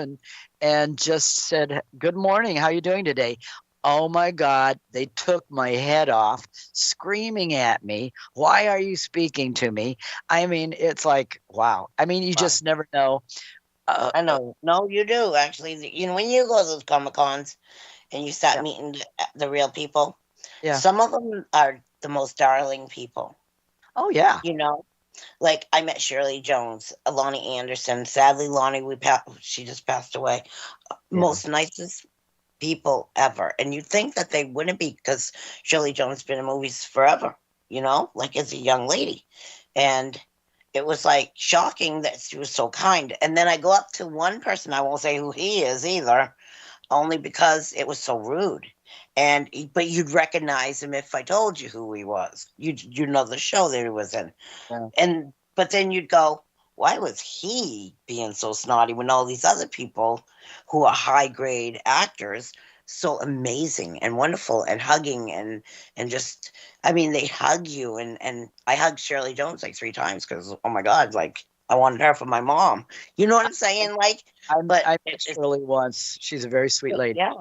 and just said, "Good morning. How are you doing today?" Oh my God, they took my head off, screaming at me. "Why are you speaking to me?" I mean, it's like, wow. I mean, you Wow. just never know. I know. No, you do actually. You know, when you go to those Comic Cons and you start Yeah, meeting the real people, yeah. some of them are the most darling people. Oh yeah, You know, like I met Shirley Jones, Lonnie Anderson. Sadly, Lonnie, she just passed away. yeah. Most nicest people ever, and you'd think that they wouldn't be because Shirley Jones has been in movies forever. You know, like as a young lady, and it was like shocking that she was so kind. And then I go up to one person, I won't say who he is either, only because it was so rude. But you'd recognize him if I told you who he was. You know the show that he was in. Yeah. But then you'd go, why was he being so snotty when all these other people who are high grade actors so amazing and wonderful and hugging and just, I mean, they hug you. And I hugged Shirley Jones like 3 times because, oh my God, like I wanted her for my mom. You know what I'm saying? Like, but I met Shirley once. She's a very sweet lady. yeah.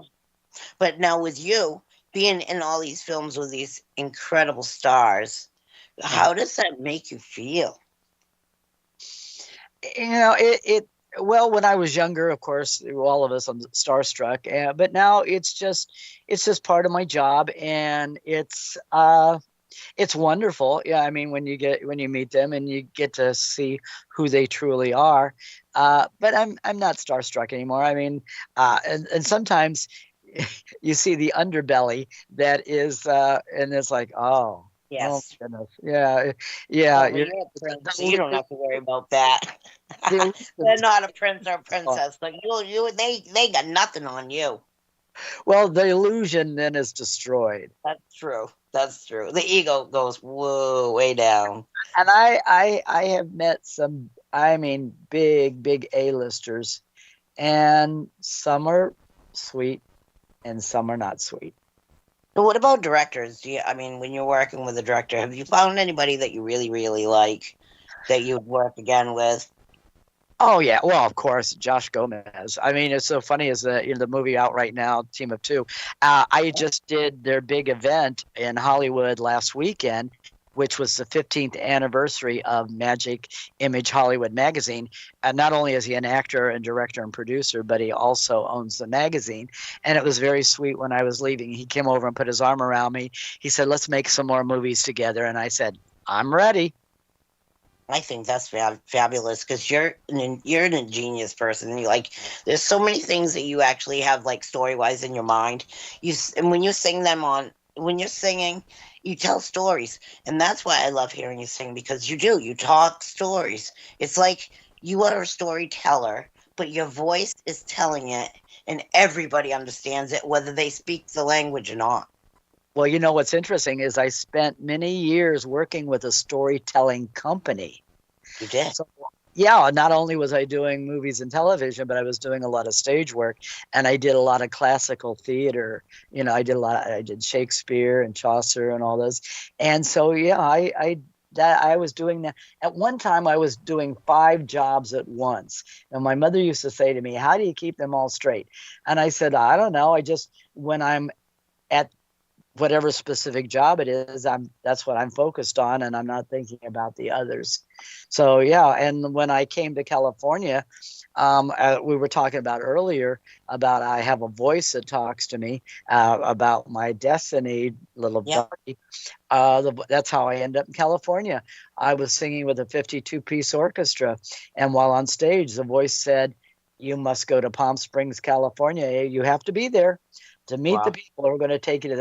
But now with you being in all these films with these incredible stars, Yeah. how does that make you feel? It well, when I was younger, of course, all of us on starstruck, but now it's just part of my job, and it's wonderful. Yeah, I mean, when you meet them and you get to see who they truly are. But I'm not starstruck anymore. I mean, and sometimes you see the underbelly that is, and it's like, oh Yes. my goodness, yeah, yeah. Oh, but you're a prince, so you don't have to worry about that. The They're illusion, not a prince or a princess, but they got nothing on you. well, the illusion then is destroyed. That's true. That's true. The ego goes whoa way down. And I have met some, I mean, big A-listers, and some are sweet and some are not sweet. So what about directors? I mean, when you're working with a director, have you found anybody that you really, really like that you'd work again with? Oh yeah, well, of course, Josh Gomez. I mean, it's so funny is that the movie out right now, Team of Two. I just did their big event in Hollywood last weekend, which was the 15th anniversary of Magic Image Hollywood magazine. And not only is he an actor and director and producer, but he also owns the magazine. And it was very sweet when I was leaving. He came over and put his arm around me. He said, "Let's make some more movies together." And I said, "I'm ready." I think that's fabulous because you're an ingenious person. You like there's so many things that you actually have like story wise in your mind. And when you sing them when you're singing, you tell stories, and that's why I love hearing you sing because you talk stories. It's like you are a storyteller, but your voice is telling it, and everybody understands it, whether they speak the language or not. Well, what's interesting is I spent many years working with a storytelling company. You did. So Yeah, not only was I doing movies and television, but I was doing a lot of stage work, and I did a lot of classical theater. I did Shakespeare and Chaucer and all those. And so, yeah, I was doing that. At one time, I was doing 5 jobs at once. And my mother used to say to me, "How do you keep them all straight?" And I said, "I don't know. When I'm at whatever specific job it is, that's what I'm focused on, and I'm not thinking about the others." So yeah, and when I came to California, we were talking about earlier about I have a voice that talks to me about my destiny, little Yeah. Darby. That's how I ended up in California. I was singing with a 52-piece orchestra, and while on stage, the voice said, "You must go to Palm Springs, California. You have to be there to meet the Wow. people who are going to take you to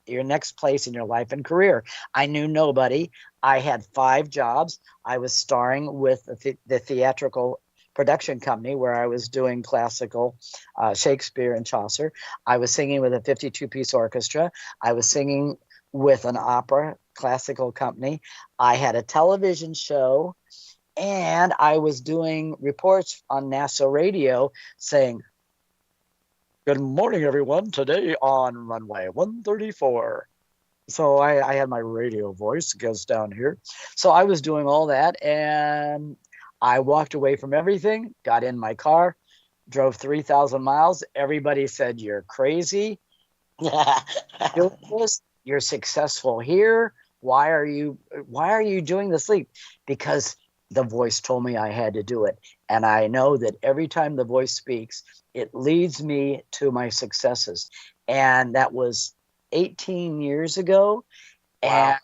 your next place in your life and career." I knew nobody. I had 5 jobs. I was starring with the theatrical production company where I was doing classical Shakespeare and Chaucer. I was singing with a 52-piece orchestra. I was singing with an opera classical company. I had a television show, and I was doing reports on NASA radio saying, "Good morning, everyone. Today on runway 134." So I had my radio voice, goes down here. So I was doing all that, and I walked away from everything, got in my car, drove 3,000 miles. Everybody said, "You're crazy. Doing this. You're successful here. Why are you doing this leap?" Because the voice told me I had to do it. And I know that every time the voice speaks, it leads me to my successes. And that was 18 years ago. Wow.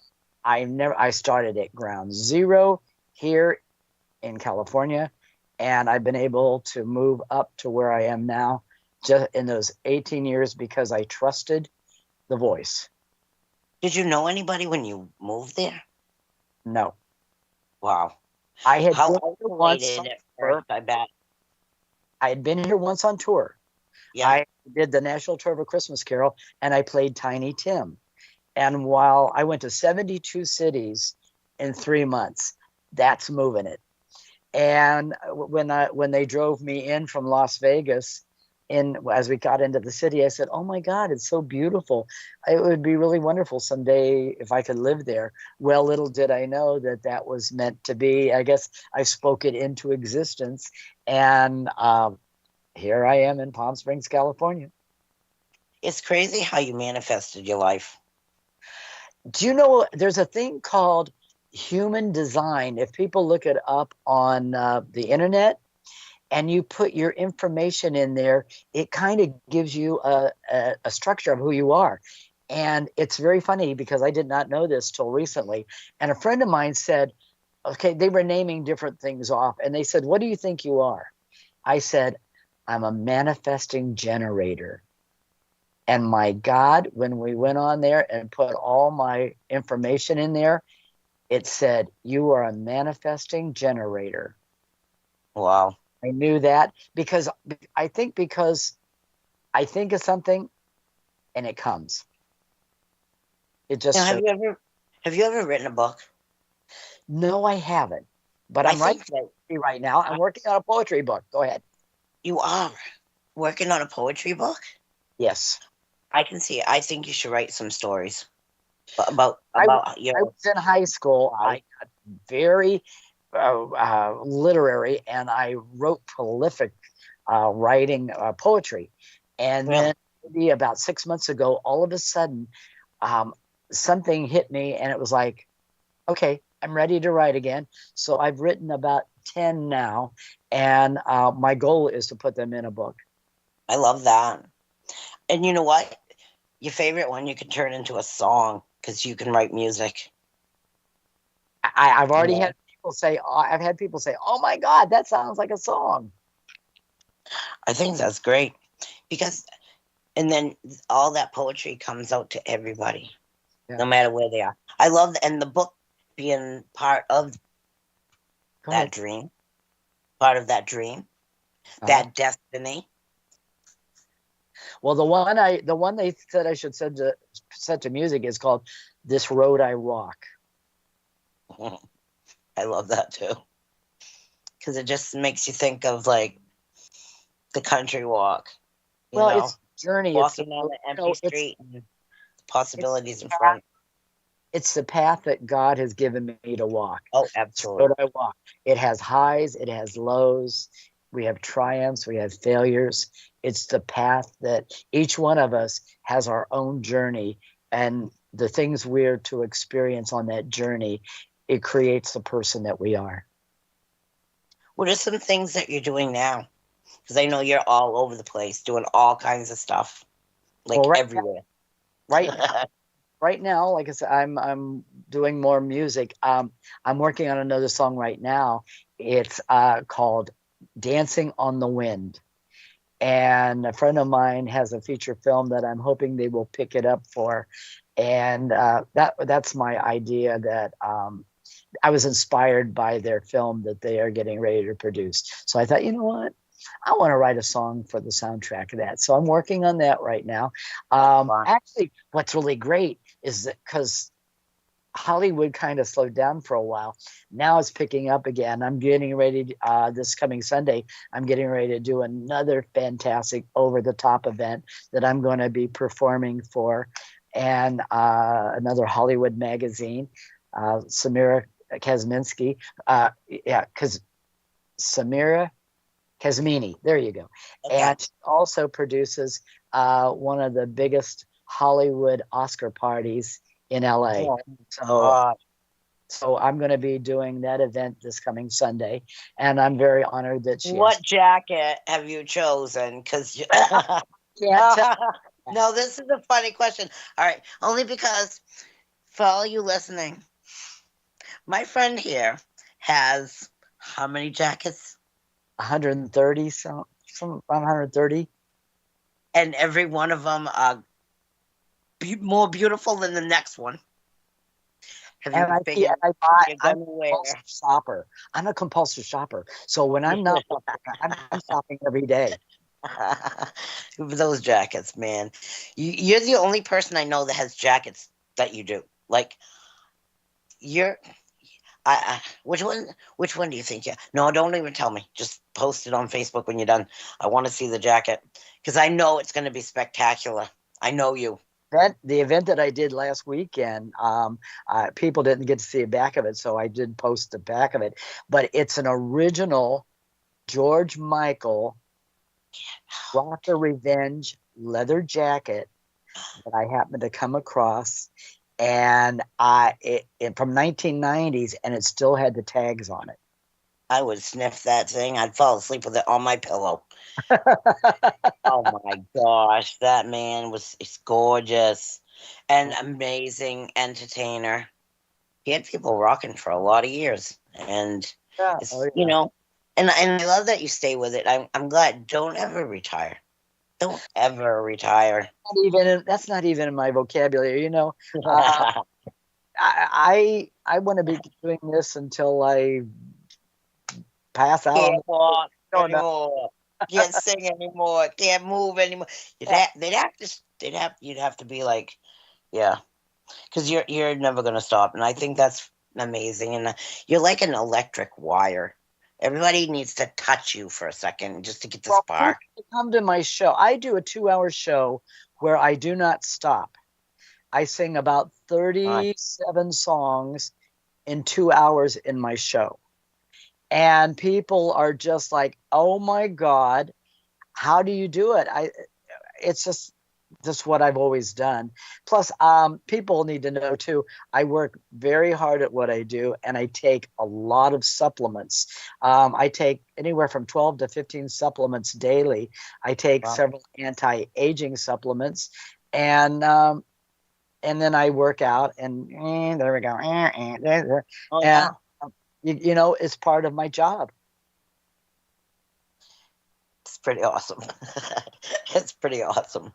And I started at ground zero here in California. And I've been able to move up to where I am now just in those 18 years because I trusted the voice. Did you know anybody when you moved there? No. Wow. I had How been here once on isolated at tour. first, I bet. I had been here once on tour. Yeah. I did the National Tour of A Christmas Carol, and I played Tiny Tim. And while I went to 72 cities in 3 months, that's moving it. And when they drove me in from Las Vegas, as we got into the city, I said, "Oh my God, it's so beautiful. It would be really wonderful someday if I could live there." Well, little did I know that that was meant to be. I guess I spoke it into existence, and here I am in Palm Springs, California. It's crazy how you manifested your life. Do you know there's a thing called human design? If people look it up on the internet, and you put your information in there, it kind of gives you a structure of who you are. And it's very funny because I did not know this till recently. And a friend of mine said, okay, they were naming different things off. And they said, "What do you think you are?" I said, "I'm a manifesting generator." And my God, when we went on there and put all my information in there, it said, "You are a manifesting generator." Wow. I knew that because I think of something and it comes. It just Now, shows. have you ever written a book? No, I haven't. But I I'm writing think that right now. I'm working on a poetry book. Go ahead. you are working on a poetry book. Yes. I can see it. I think you should write some stories about I your was in high school. I life. got very literary, and I wrote prolific writing poetry. And Really? then maybe about 6 months ago, all of a sudden, um, something hit me, and it was like, okay, I'm ready to write again. So I've written about 10 now, and my goal is to put them in a book. I love that. And you know what? Your favorite one you can turn into a song because you can write music. I've already Yeah. I've had people say, "Oh my God, that sounds like a song." I think that's great because, and then all that poetry comes out to everybody, Yeah. no matter where they are. I love and the book being part of Go that ahead. dream, part of that dream, Uh-huh. that destiny. Well, the one they said I should set to music is called "This Road I Walk." I love that too. because it just makes you think of like the country walk. You Well, know, it's a journey. walking down the empty street and the possibilities in front. It's the path that God has given me to walk. Oh, So absolutely. I walk. It has highs, it has lows. We have triumphs, we have failures. It's the path that each one of us has our own journey, and the things we're to experience on that journey, it creates the person that we are. What are some things that you're doing now? Because I know you're all over the place doing all kinds of stuff, like Well, everywhere. right right now, like I said, I'm doing more music. I'm working on another song right now. It's called "Dancing on the Wind," and a friend of mine has a feature film that I'm hoping they will pick it up for, and that's my idea. That I was inspired by their film that they are getting ready to produce. So I thought, you know what? I want to write a song for the soundtrack of that. So I'm working on that right now. Actually, what's really great is that because Hollywood kind of slowed down for a while, now it's picking up again. I'm getting ready this coming Sunday. I'm getting ready to do another fantastic over-the-top event that I'm going to be performing for, and another Hollywood magazine, Samira Kazminski. Because Samira Kazmini, there you go. Okay. And she also produces one of the biggest Hollywood Oscar parties in LA. So I'm going to be doing that event this coming Sunday, and I'm very honored that she. What jacket have you chosen? Because no, this is a funny question. All right, only because for all you listening, my friend here has how many jackets? 130, some 130, and every one of them are more beautiful than the next one. Have you figured I'm gonna wear? Shopper. I'm a compulsive shopper. So when I'm not, I'm shopping every day. Those jackets, man. You're the only person I know that has jackets that you do. Like you're. Which one do you think? Yeah. No, don't even tell me. Just post it on Facebook when you're done. I want to see the jacket because I know it's going to be spectacular. I know you. The event that I did last weekend, people didn't get to see the back of it, so I did post the back of it. But it's an original George Michael Rocker Revenge leather jacket that I happened to come across, and it from 1990s, and it still had the tags on it. I would sniff that thing. I'd fall asleep with it on my pillow. Oh my gosh, that man is gorgeous and amazing entertainer. He had people rocking for a lot of years, and you know, and I love that you stay with it. I'm glad. Don't ever retire. Don't ever retire. That's not even in my vocabulary. You know, I want to be doing this until I pass out. Can't walk anymore. Can't sing anymore. Can't move anymore. You'd have to be like, yeah, because you're never gonna stop, and I think that's amazing. And you're like an electric wire. Everybody needs to touch you for a second just to get the spark. Come to my show. I do a 2-hour show where I do not stop. I sing about 37 songs in 2 hours in my show. And people are just like, oh my God, how do you do it? It's just what I've always done. Plus, people need to know too, I work very hard at what I do, and I take a lot of supplements. I take anywhere from 12 to 15 supplements daily. I take several anti-aging supplements, and then I work out, and there we go. You know, it's part of my job. It's pretty awesome. It's pretty awesome.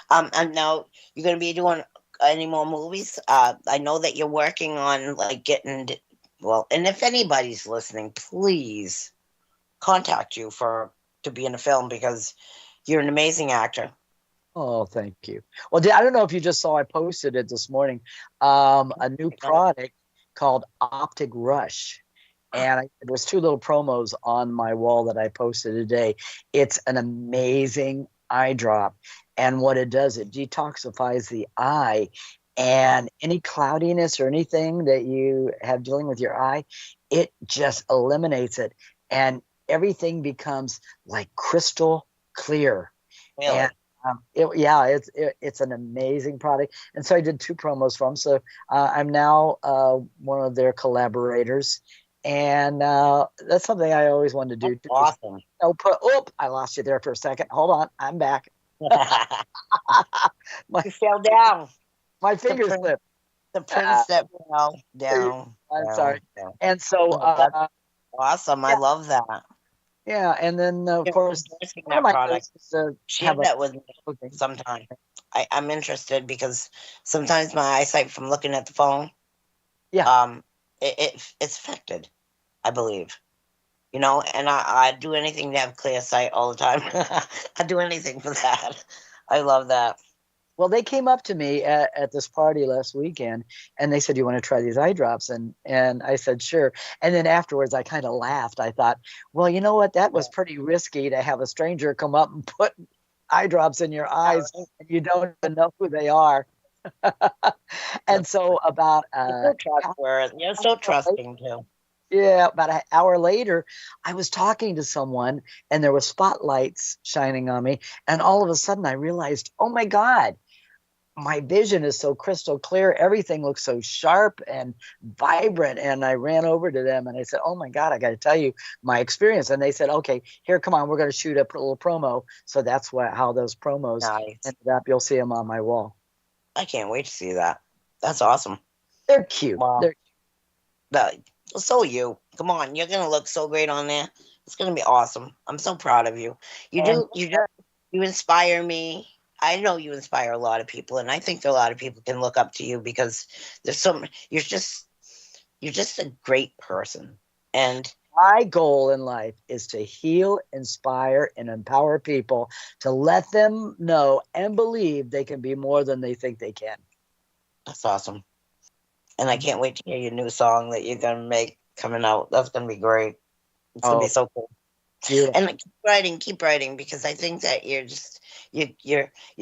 And now you're going to be doing any more movies? I know that you're working on like getting, well, and if anybody's listening, please contact you to be in a film because you're an amazing actor. Oh, thank you. Well, I don't know if you just saw, I posted it this morning, a new product called Optic Rush. And there's two little promos on my wall that I posted today. It's an amazing eye drop. And what it does, it detoxifies the eye. And any cloudiness or anything that you have dealing with your eye, it just eliminates it. And everything becomes like crystal clear. Really? And it's an amazing product. And so I did two promos for them. So I'm now one of their collaborators. And that's something I always wanted to do. That's awesome. I lost you there for a second. Hold on. I'm back. You fell down. My finger slipped. The prince that fell down. I'm sorry. Down. And so, awesome. I love that. Yeah. And then, of course, that product. Share that with me sometime. I'm interested because sometimes my eyesight from looking at the phone, it's affected, I believe. You know, and I do anything to have clear sight all the time. I do anything for that. I love that. Well, they came up to me at this party last weekend, and they said, "You want to try these eye drops?" And I said, "Sure." And then afterwards, I kind of laughed. I thought, well, you know what? That was pretty risky to have a stranger come up and put eye drops in your eyes, and you don't even know who they are. And so about you're so trusting too. Yeah, about an hour later, I was talking to someone, and there were spotlights shining on me, and all of a sudden, I realized, oh my God, my vision is so crystal clear. Everything looks so sharp and vibrant. And I ran over to them and I said, oh my God, I got to tell you my experience. And they said, okay, here, come on, we're going to shoot up a little promo. So that's how those promos ended up. You'll see them on my wall. I can't wait to see that. That's awesome. They're cute. Wow. So you, come on, you're going to look so great on there. It's going to be awesome. I'm so proud of you. You inspire me. I know you inspire a lot of people, and I think a lot of people can look up to you because you're just a great person. And my goal in life is to heal, inspire, and empower people to let them know and believe they can be more than they think they can. That's awesome. And I can't wait to hear your new song that you're going to make coming out. That's going to be great. It's going to be so cool. Yeah. And keep writing, because I think that you're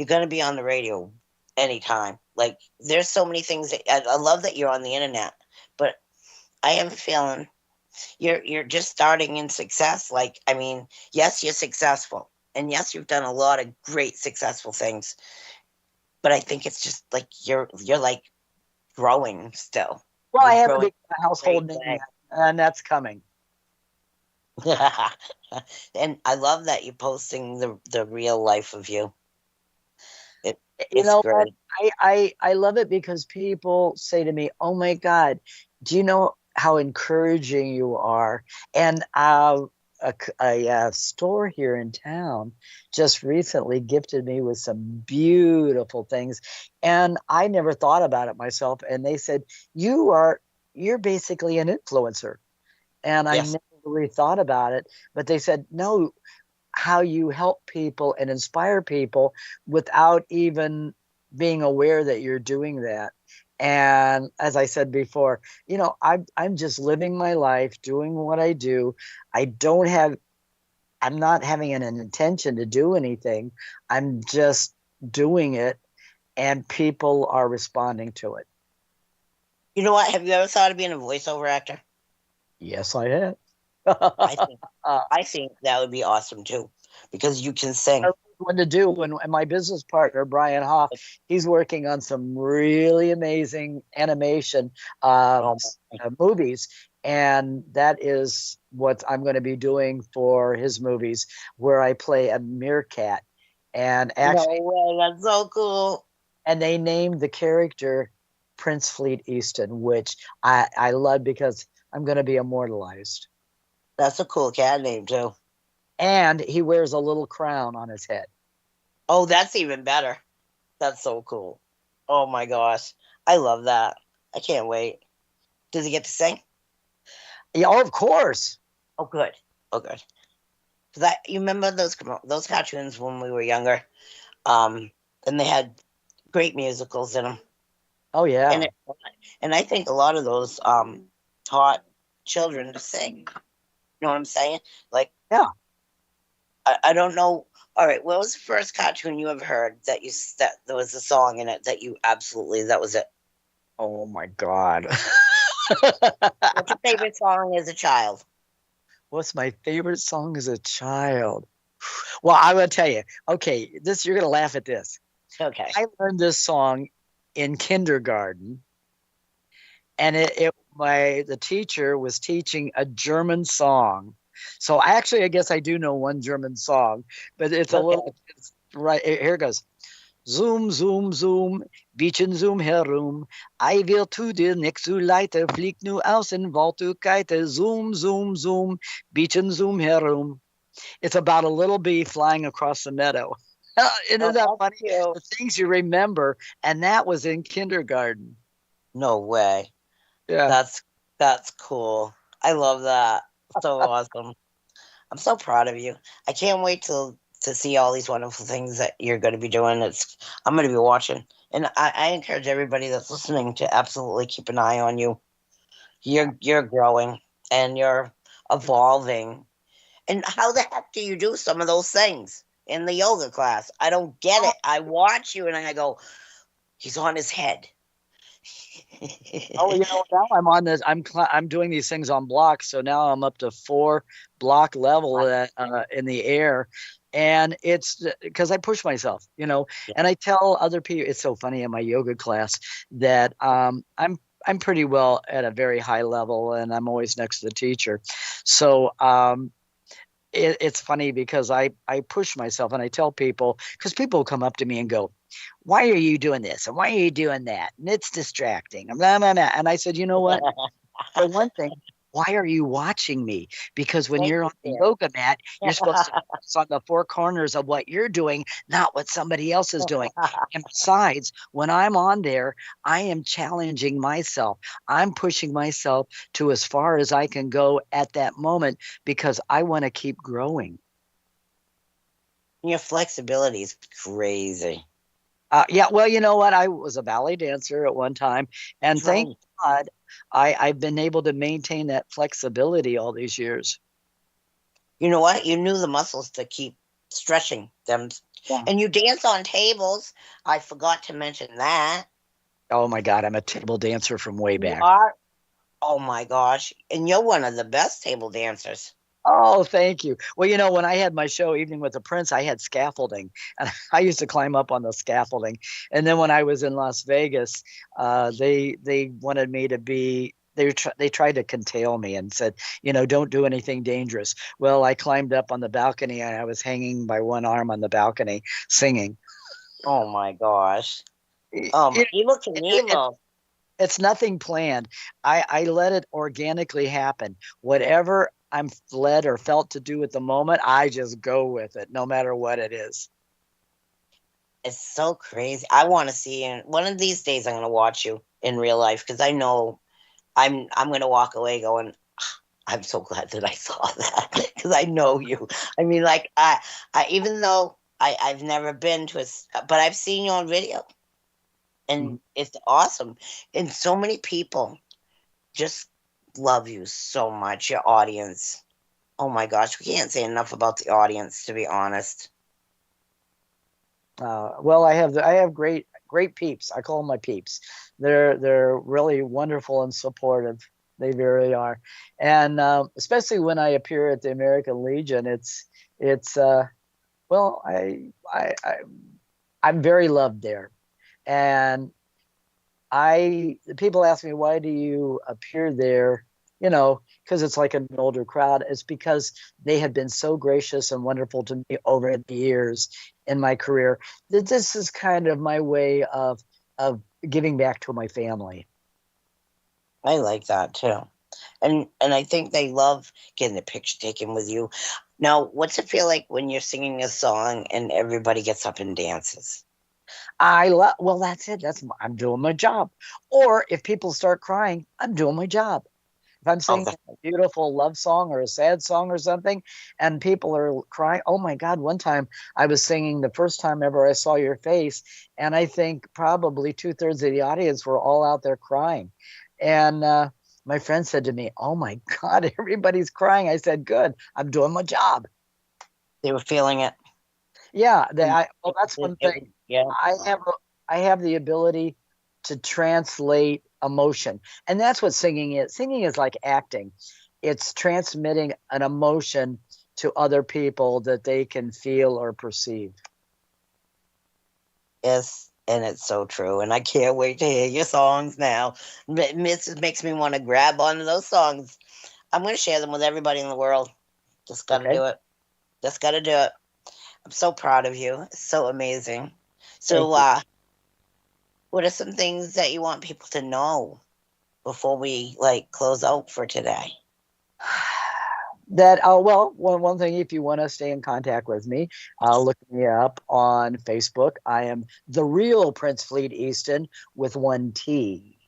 going to be on the radio anytime. Like, there's so many things that I love that you're on the internet, but I am feeling you're just starting in success. Like, I mean, yes, you're successful, and yes, you've done a lot of great successful things, but I think it's just like you're like growing still. Well, I have a big household name, and that's coming. And I love that you're posting the real life of you. It's great. I love it because people say to me, oh my God, do you know how encouraging you are? And a store here in town just recently gifted me with some beautiful things, and I never thought about it myself. And they said, you're basically an influencer. And I never really thought about it, but they said, no, how you help people and inspire people without even being aware that you're doing that. And as I said before, I'm just living my life, doing what I do. I'm not having an intention to do anything. I'm just doing it, and people are responding to it. You know what? Have you ever thought of being a voiceover actor? Yes, I have. I think that would be awesome too, because you can sing. What to do when my business partner Brian Hoff, he's working on some really amazing animation movies, and that is what I'm going to be doing for his movies, where I play a meerkat. And actually, that's so cool. And they named the character Prince Fleet Easton, which I love because I'm going to be immortalized. That's a cool cat name too. And he wears a little crown on his head. Oh, that's even better. That's so cool. Oh my gosh. I love that. I can't wait. Does he get to sing? Yeah, of course. Oh, good. Oh, good. Because you remember those cartoons when we were younger? And they had great musicals in them. Oh, yeah. And I think a lot of those taught children to sing. You know what I'm saying? Like, Yeah. I don't know. All right, what was the first cartoon you ever heard that there was a song in it that you absolutely that was it? Oh my God. What's your favorite song as a child? What's my favorite song as a child? Well, I will tell you. Okay, you're gonna laugh at this. Okay. I learned this song in kindergarten, and the teacher was teaching a German song. So I guess I do know one German song, but it's right here it goes. Zoom, zoom, zoom, Bietchen zoom herum. I will to dir nix zu leite, flieg nu aus en wald u kite. Zoom, zoom, zoom, Bietchen zoom herum. It's about a little bee flying across the meadow. Isn't that funny? Cute. The things you remember, and that was in kindergarten. No way. Yeah. That's cool. I love that. So awesome. I'm so proud of you. I can't wait to see all these wonderful things that you're going to be doing. I'm going to be watching, and I encourage everybody that's listening to absolutely keep an eye on you. You're growing and you're evolving. And how the heck do you do some of those things in the yoga class? I don't get it. I watch you and I go, he's on his head. Oh, now I'm on this. I'm doing these things on blocks, so now I'm up to 4 block level in the air, and it's because I push myself, Yeah. and I tell other people. It's so funny in my yoga class that I'm pretty well at a very high level, and I'm always next to the teacher, so it's funny because I push myself and I tell people, because people come up to me and go, why are you doing this? And why are you doing that? And it's distracting. And blah, blah, blah. And I said, you know what? For one thing, why are you watching me? Because when you're on the yoga mat, you're supposed to focus on the 4 corners of what you're doing, not what somebody else is doing. And besides, when I'm on there, I am challenging myself. I'm pushing myself to as far as I can go at that moment because I want to keep growing. Your flexibility is crazy. Yeah, well, you know what? I was a ballet dancer at one time, and That's thank right. God I've been able to maintain that flexibility all these years. You know what? You knew the muscles to keep stretching them. Yeah. And you dance on tables. I forgot to mention that. Oh my God, I'm a table dancer from way You back. are? Oh my gosh. And you're one of the best table dancers. Oh, thank you. Well, when I had my show Evening with the Prince, I had scaffolding, and I used to climb up on the scaffolding. And then when I was in Las Vegas, they wanted me to be. They tried to curtail me and said, don't do anything dangerous. Well, I climbed up on the balcony and I was hanging by one arm on the balcony singing. Oh my gosh. It, Evil it, Knievel. it's nothing planned. I let it organically happen. Whatever I'm led or felt to do at the moment, I just go with it, no matter what it is. It's so crazy. I want to see you. One of these days, I'm going to watch you in real life because I know I'm going to walk away going, "Ah, I'm so glad that I saw that because I know you. I mean, like I even though I've never been to but I've seen you on video, and it's awesome. And so many people just love you so much. Your audience. Oh my gosh, we can't say enough about the audience, to be honest. Well, I have great peeps. I call them my peeps. They're really wonderful and supportive. They really are, and especially when I appear at the American Legion, it's well, I'm very loved there, and people ask me, why do you appear there? Because it's like an older crowd. It's because they have been so gracious and wonderful to me over the years in my career that this is kind of my way of giving back to my family. I like that too. And I think they love getting the picture taken with you. Now, what's it feel like when you're singing a song and everybody gets up and dances? Well, that's it. I'm doing my job. Or if people start crying, I'm doing my job. If I'm singing a beautiful love song or a sad song or something, and people are crying, oh my God, one time I was singing The First Time Ever I Saw Your Face, and I think probably 2/3 of the audience were all out there crying. And My friend said to me, "Oh my God, everybody's crying." I said, "Good, I'm doing my job." They were feeling it. Yeah, well, that's one thing. Yeah. I have the ability to translate emotion, and that's what singing is. Singing is like acting. It's transmitting an emotion to other people that they can feel or perceive. Yes, and it's so true. And I can't wait to hear your songs now. It makes me want to grab onto those songs. I'm going to share them with everybody in the world. Just got to Okay? do it. Just got to do it. I'm so proud of you. It's so amazing. So, Thank you. what are some things that you want people to know before we close out for today? That well, one thing, if you want to stay in contact with me, look me up on Facebook. I am the real Prince Fleet Easton with one T.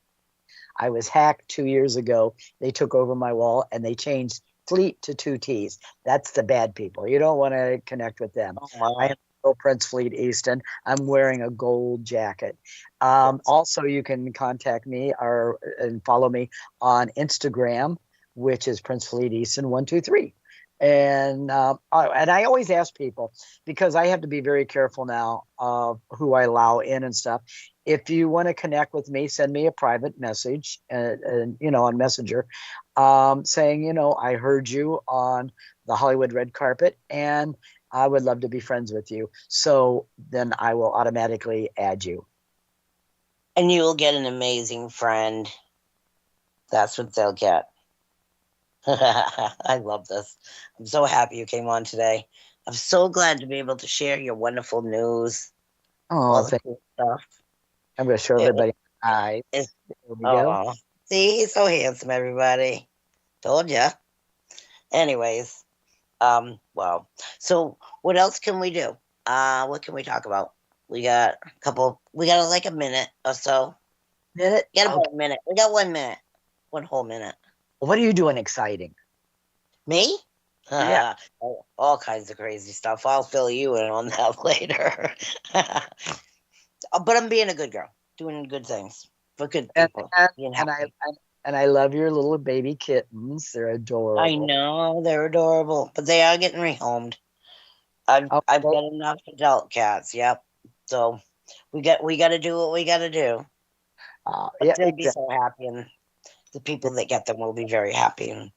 I was hacked 2 years ago. They took over my wall and they changed Fleet to 2 T's. That's the bad people. You don't want to connect with them. Oh, wow. I am Prince Fleet Easton. I'm wearing a gold jacket. Also, you can contact me and follow me on Instagram, which is Prince Fleet Easton 123. And I always ask people, because I have to be very careful now of who I allow in and stuff. If you want to connect with me, send me a private message, on Messenger, saying, I heard you on the Hollywood red carpet, and I would love to be friends with you. So then I will automatically add you. And you will get an amazing friend. That's what they'll get. I love this. I'm so happy you came on today. I'm so glad to be able to share your wonderful news. Oh, All the cool stuff. I'm going to show everybody my eyes. There we go. See, he's so handsome, everybody. Told ya. Anyways, well, so what else can we do? What can we talk about? We got like a minute or so. Minute? We got about a minute. We got 1 minute. One whole minute. What are you doing exciting? Me? Yeah. All kinds of crazy stuff. I'll fill you in on that later. But I'm being a good girl, doing good things for good people. And I love your little baby kittens. They're adorable. I know, they're adorable, but they are getting rehomed. I've got enough adult cats. Yep. So we got to do what we got to do. They'll be so happy, and the people that get them will be very happy, and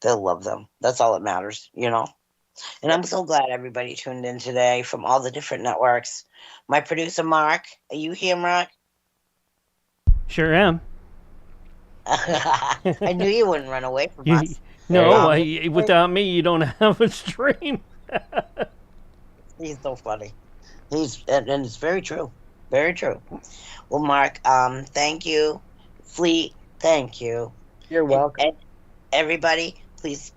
they'll love them. That's all that matters, And I'm so glad everybody tuned in today from all the different networks. My producer, Mark. Are you here, Mark? Sure am. I knew you wouldn't run away from us. No, without me, you don't have a stream. He's so funny. And it's very true. Very true. Well, Mark, thank you. Fleet, thank you. You're welcome. And everybody, please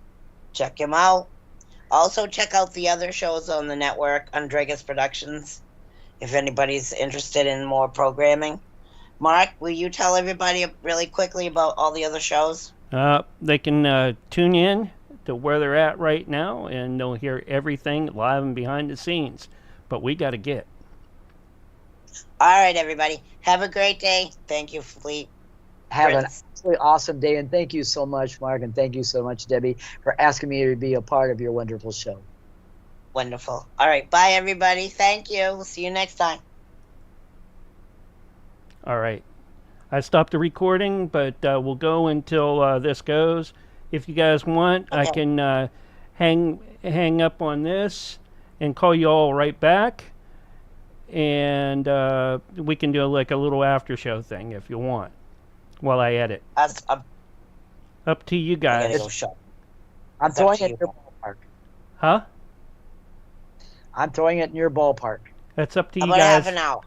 check him out. Also, check out the other shows on the network, Andregas Productions, if anybody's interested in more programming. Mark, will you tell everybody really quickly about all the other shows? They can tune in to where they're at right now, and they'll hear everything live and behind the scenes. But we got to get. All right, everybody. Have a great day. Thank you, Fleet. Have an absolutely awesome day, and thank you so much, Mark, and thank you so much, Debbie, for asking me to be a part of your wonderful show. Wonderful. All right, bye, everybody. Thank you. We'll see you next time. All right. I stopped the recording, but we'll go until this goes. If you guys want, okay. I can hang up on this and call you all right back, and we can do like a little after show thing if you want while I edit. Up to you guys. I'm throwing it in your ballpark. Huh? I'm throwing it in your ballpark. That's up to you guys. About half an hour.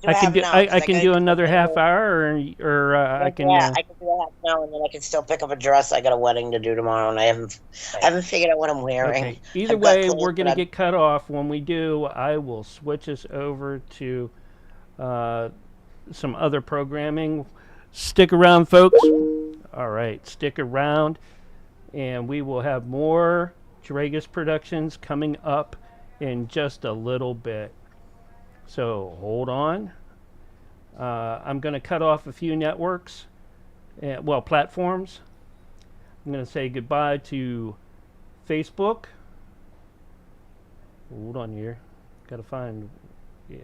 I can do another half hour, or I can. Yeah, I can do a half an hour, and then I can still pick up a dress. I got a wedding to do tomorrow, and I haven't figured out what I'm wearing. Okay. Either way, we're gonna get cut off. When we do, I will switch us over to some other programming. Stick around, folks. All right, stick around, and we will have more Dragus Productions coming up in just a little bit. So hold on. I'm going to cut off a few networks platforms. I'm going to say goodbye to Facebook. Hold on here. Got to find, yeah.